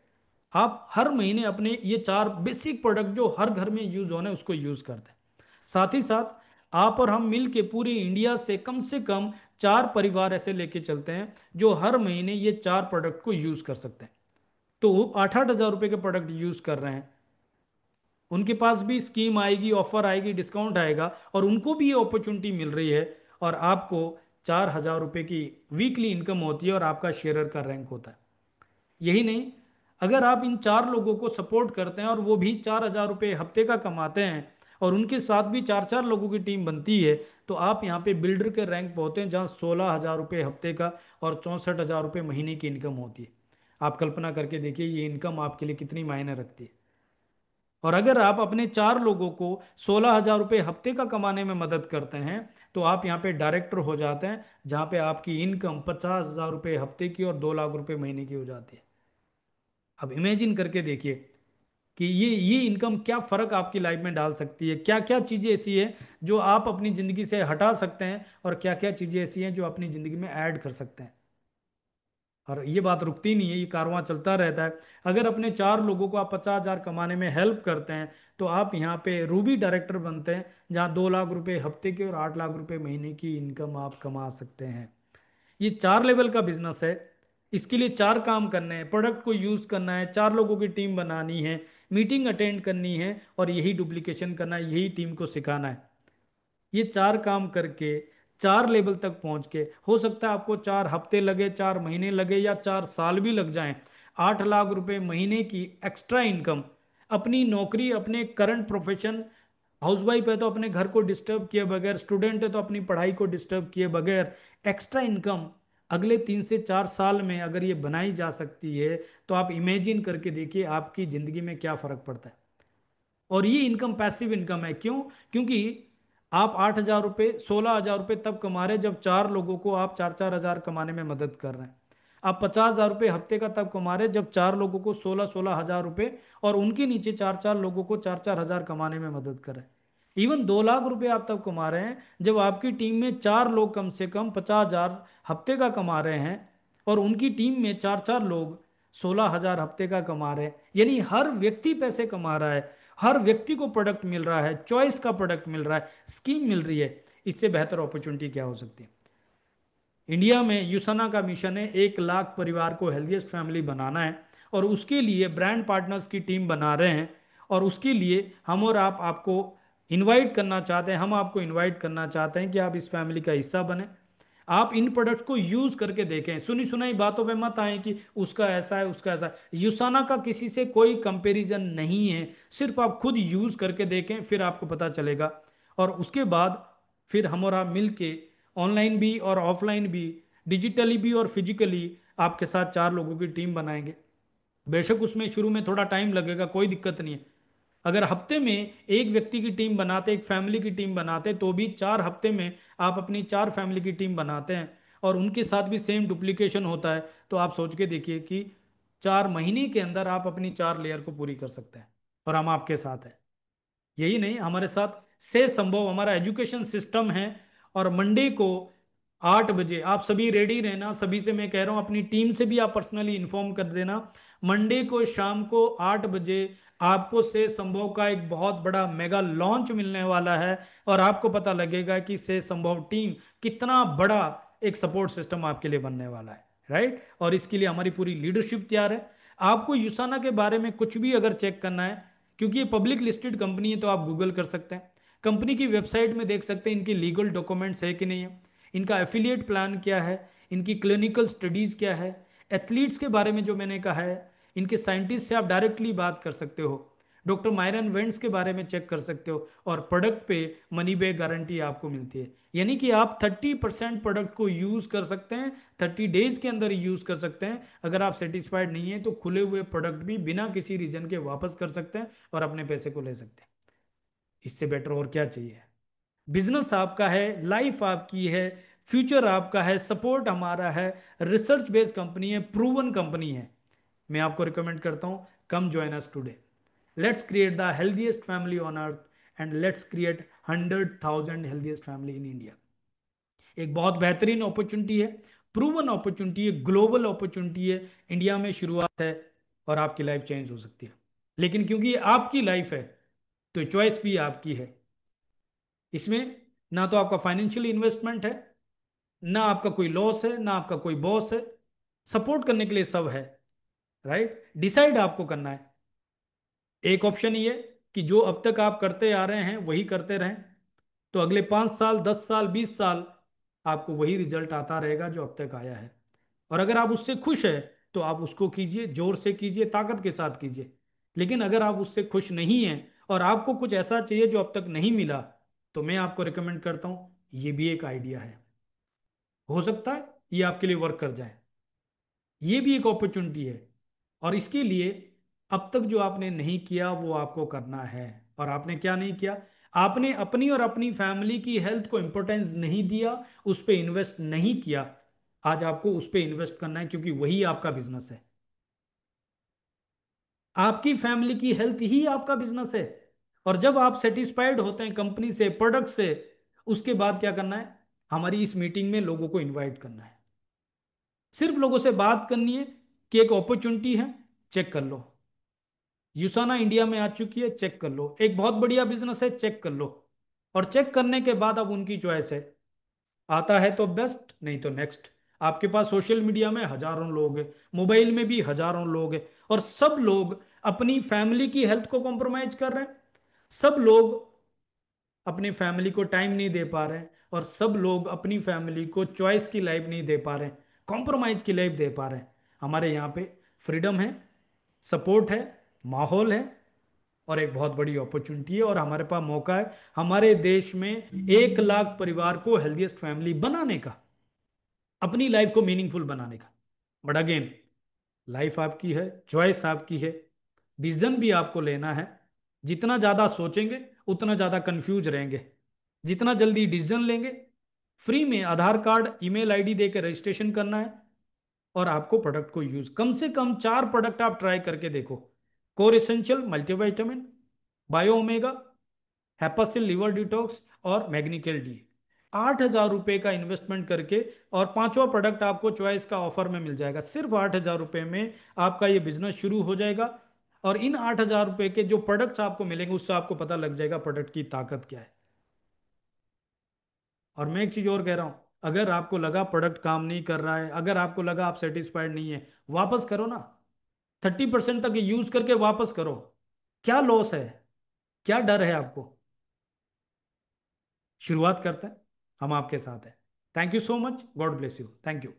आप हर महीने अपने ये 4 बेसिक प्रोडक्ट जो हर घर में यूज होने उसको यूज करते हैं। साथ ही साथ आप और हम मिल के पूरी इंडिया से कम 4 परिवार ऐसे लेके चलते हैं जो हर महीने ये 4 प्रोडक्ट को यूज कर सकते हैं। तो 8-8 हज़ार रुपए के प्रोडक्ट यूज कर रहे हैं, उनके पास भी स्कीम आएगी, ऑफर आएगी, डिस्काउंट आएगा, और उनको भी ये अपॉर्चुनिटी मिल रही है। और आपको 4,000 रुपये की वीकली इनकम होती है, और आपका शेयरर का रैंक होता है। यही नहीं, अगर आप इन 4 लोगों को सपोर्ट करते हैं और वो भी 4,000 रुपये हफ्ते का कमाते हैं, और उनके साथ भी 4-4 लोगों की टीम बनती है, तो आप यहाँ पे बिल्डर के रैंक पे होते हैं, जहाँ 16,000 रुपये हफ्ते का और 64,000 रुपये महीने की इनकम होती है। आप कल्पना करके देखिए ये इनकम आपके लिए कितनी मायने रखती है। और अगर आप अपने 4 लोगों को 16,000 रुपये हफ्ते का कमाने में मदद करते हैं, तो आप यहाँ पे डायरेक्टर हो जाते हैं, जहाँ पे आपकी इनकम 50,000 रुपये हफ्ते की और 2 लाख रुपये महीने की हो जाती है। अब इमेजिन करके देखिए कि ये इनकम क्या फर्क आपकी लाइफ में डाल सकती है, क्या क्या चीजें ऐसी है जो आप अपनी जिंदगी से हटा सकते हैं, और क्या क्या चीजें ऐसी हैं जो अपनी जिंदगी में ऐड कर सकते हैं। और ये बात रुकती नहीं है, ये कारवां चलता रहता है। अगर अपने 4 लोगों को आप 50,000 कमाने में हेल्प करते हैं, तो आप यहाँ पे रूबी डायरेक्टर बनते हैं, जहाँ 2 लाख रुपए हफ्ते के और 8 लाख रुपए महीने की इनकम आप कमा सकते हैं। ये 4 लेवल का बिजनेस है। इसके लिए 4 काम करने हैं, प्रोडक्ट को यूज करना है, 4 लोगों की टीम बनानी है, मीटिंग अटेंड करनी है, और यही डुप्लीकेशन करना है, यही टीम को सिखाना है। ये 4 काम करके 4 लेवल तक पहुंच के, हो सकता है आपको 4 हफ्ते लगे, 4 महीने लगे, या 4 साल भी लग जाएं, 8 लाख रुपए महीने की एक्स्ट्रा इनकम, अपनी नौकरी, अपने करंट प्रोफेशन, हाउसवाइफ है तो अपने घर को डिस्टर्ब किए बगैर, स्टूडेंट है तो अपनी पढ़ाई को डिस्टर्ब किए बगैर, एक्स्ट्रा इनकम अगले 3 से 4 साल में अगर ये बनाई जा सकती है, तो आप इमेजिन करके देखिए आपकी जिंदगी में क्या फर्क पड़ता है। और ये इनकम पैसिव इनकम है, क्यों? क्योंकि आप 8,000 रुपये, 16,000 रुपये तब कमा रहे हैं जब 4 लोगों को आप 4-4 हज़ार कमाने में मदद कर रहे हैं। आप 50,000 रुपये हफ्ते का तब कमा रहे हैं जब 4 लोगों को 16-16 हज़ार रुपये, और उनके नीचे 4-4 लोगों को 4-4 हज़ार कमाने में मदद कर रहे हैं। इवन 2 लाख रुपए आप तब कमा रहे हैं जब आपकी टीम में 4 लोग कम से कम 50,000 हफ्ते का कमा रहे हैं, और उनकी टीम में 4-4 लोग 16,000 हफ्ते का कमा रहे हैं। यानी हर व्यक्ति पैसे कमा रहा है, हर व्यक्ति को प्रोडक्ट मिल रहा है, चॉइस का प्रोडक्ट मिल रहा है, स्कीम मिल रही है। इससे बेहतर अपॉर्चुनिटी क्या हो सकती है? इंडिया में यूसना का मिशन है 1 लाख परिवार को हेल्थीएस्ट फैमिली बनाना है, और उसके लिए ब्रांड पार्टनर्स की टीम बना रहे हैं। और उसके लिए हम और आप आपको इनवाइट करना चाहते हैं, हम आपको इनवाइट करना चाहते हैं कि आप इस फैमिली का हिस्सा बने। आप इन प्रोडक्ट को यूज करके देखें, सुनी सुनाई बातों पे मत आए कि उसका ऐसा है, उसका ऐसा है। यूसाना का किसी से कोई कंपैरिजन नहीं है, सिर्फ आप खुद यूज करके देखें, फिर आपको पता चलेगा। और उसके बाद फिर हम और आप मिल के ऑनलाइन भी और ऑफलाइन भी, डिजिटली भी और फिजिकली आपके साथ 4 लोगों की टीम बनाएंगे। बेशक उसमें शुरू में थोड़ा टाइम लगेगा, कोई दिक्कत नहीं है। अगर हफ्ते में एक व्यक्ति की टीम बनाते, एक फैमिली की टीम बनाते, तो भी 4 हफ्ते में आप अपनी 4 फैमिली की टीम बनाते हैं, और उनके साथ भी सेम डुप्लीकेशन होता है, तो आप सोच के देखिए कि 4 महीने के अंदर आप अपनी 4 लेयर को पूरी कर सकते हैं। और हम आपके साथ हैं। यही नहीं, हमारे साथ से संभव हमारा एजुकेशन सिस्टम है, और मंडे को 8 बजे आप सभी रेडी रहना। सभी से मैं कह रहा हूँ, अपनी टीम से भी आप पर्सनली इन्फॉर्म कर देना। मंडे को शाम को 8 बजे आपको से संभव का एक बहुत बड़ा मेगा लॉन्च मिलने वाला है, और आपको पता लगेगा कि से संभव टीम कितना बड़ा एक सपोर्ट सिस्टम आपके लिए बनने वाला है, राइट। और इसके लिए हमारी पूरी लीडरशिप तैयार है। आपको यूसाना के बारे में कुछ भी अगर चेक करना है, क्योंकि ये पब्लिक लिस्टेड कंपनी है, तो आप गूगल कर सकते हैं। कंपनी की वेबसाइट में देख सकते हैं इनकी लीगल डॉक्यूमेंट्स है कि नहीं है, इनका एफिलिएट प्लान क्या है, इनकी क्लिनिकल स्टडीज़ क्या है, एथलीट्स के बारे में जो मैंने कहा है, इनके साइंटिस्ट से आप डायरेक्टली बात कर सकते हो, डॉक्टर मायरन वेंट्स के बारे में चेक कर सकते हो, और प्रोडक्ट पे मनी बैक गारंटी आपको मिलती है। यानी कि आप 30% प्रोडक्ट को यूज़ कर सकते हैं, 30 डेज के अंदर यूज़ कर सकते हैं। अगर आप सेटिस्फाइड नहीं है तो खुले हुए प्रोडक्ट भी बिना किसी रीजन के वापस कर सकते हैं और अपने पैसे को ले सकते हैं। इससे बेटर और क्या चाहिए। बिजनेस आपका है, लाइफ आपकी है, फ्यूचर आपका है, सपोर्ट हमारा है। रिसर्च बेस्ड कंपनी है, प्रूवन कंपनी है। मैं आपको रिकमेंड करता हूं, come join us today. Let's create the healthiest family on earth, and let's create 100,000 healthiest family in India. एक बहुत बेहतरीन अपॉर्चुनिटी है, प्रूवन अपॉर्चुनिटी है, ग्लोबल अपॉर्चुनिटी है। इंडिया में शुरुआत है और आपकी लाइफ चेंज हो सकती है। लेकिन क्योंकि ये आपकी लाइफ है, तो चॉइस भी आपकी है। इसमें ना तो आपका फाइनेंशियल इन्वेस्टमेंट है, ना आपका कोई लॉस है, ना आपका कोई बॉस है। सपोर्ट करने के लिए सब है, राइट। डिसाइड आपको करना है। एक ऑप्शन ये कि जो अब तक आप करते आ रहे हैं वही करते रहें, तो अगले 5 साल, 10 साल, 20 साल आपको वही रिजल्ट आता रहेगा जो अब तक आया है। और अगर आप उससे खुश है तो आप उसको कीजिए, जोर से कीजिए, ताकत के साथ कीजिए। लेकिन अगर आप उससे खुश नहीं हैं और आपको कुछ ऐसा चाहिए जो अब तक नहीं मिला, तो मैं आपको रिकमेंड करता हूं, ये भी एक आइडिया है। हो सकता है ये आपके लिए वर्क कर जाए। ये भी एक अपॉर्चुनिटी है। और इसके लिए अब तक जो आपने नहीं किया वो आपको करना है। और आपने क्या नहीं किया, आपने अपनी और अपनी फैमिली की हेल्थ को इंपॉर्टेंस नहीं दिया, उस पर इन्वेस्ट नहीं किया। आज आपको उस पर इन्वेस्ट करना है, क्योंकि वही आपका बिजनेस है। आपकी फैमिली की हेल्थ ही आपका बिजनेस है। और जब आप सेटिस्फाइड होते हैं कंपनी से, प्रोडक्ट से, उसके बाद क्या करना है, हमारी इस मीटिंग में लोगों को इनवाइट करना है। सिर्फ लोगों से बात करनी है कि एक अपॉर्चुनिटी है, चेक कर लो। यूसाना इंडिया में आ चुकी है, चेक कर लो। एक बहुत बढ़िया बिजनेस है, चेक कर लो। और चेक करने के बाद अब उनकी चॉइस है, आता है तो बेस्ट, नहीं तो नेक्स्ट। आपके पास सोशल मीडिया में हजारों लोग हैं, मोबाइल में भी हजारों लोग हैं, और सब लोग अपनी फैमिली की हेल्थ को कॉम्प्रोमाइज कर रहे हैं। सब लोग अपनी फैमिली को टाइम नहीं दे पा रहे हैं, और सब लोग अपनी फैमिली को चॉइस की लाइफ नहीं दे पा रहे हैं, कॉम्प्रोमाइज की लाइफ दे पा रहे हैं। हमारे यहाँ पे फ्रीडम है, सपोर्ट है, माहौल है, और एक बहुत बड़ी अपॉर्चुनिटी है। और हमारे पास मौका है हमारे देश में 1 लाख परिवार को हेल्दीएस्ट फैमिली बनाने का, अपनी लाइफ को मीनिंगफुल बनाने का। बट अगेन, लाइफ आपकी है, चॉइस आपकी है, डिसीजन भी आपको लेना है। जितना ज़्यादा सोचेंगे उतना ज़्यादा कंफ्यूज रहेंगे। जितना जल्दी डिसीजन लेंगे, फ्री में आधार कार्ड, ईमेल आईडी देकर रजिस्ट्रेशन करना है, और आपको प्रोडक्ट को यूज कम से कम 4 प्रोडक्ट आप ट्राई करके देखो। Core essential multivitamin, bio omega, Hepasil liver detox, और मैग्नीकेल डी। 8,000 रुपये का इन्वेस्टमेंट करके, और पांचवा प्रोडक्ट आपको चॉइस का ऑफर में मिल जाएगा। सिर्फ 8,000 रुपये में आपका ये बिजनेस शुरू हो जाएगा। और इन 8,000 रुपये के जो प्रोडक्ट्स आपको मिलेंगे, उससे आपको पता लग जाएगा प्रोडक्ट की ताकत क्या है। और मैं एक चीज और कह रहा हूं, अगर आपको लगा प्रोडक्ट काम नहीं कर रहा है, अगर आपको लगा आप सेटिस्फाइड नहीं है, वापस करो ना। 30% तक यूज करके वापस करो। क्या लॉस है, क्या डर है आपको। शुरुआत करते हैं, हम आपके साथ हैं। Thank you so much, God bless you, thank you.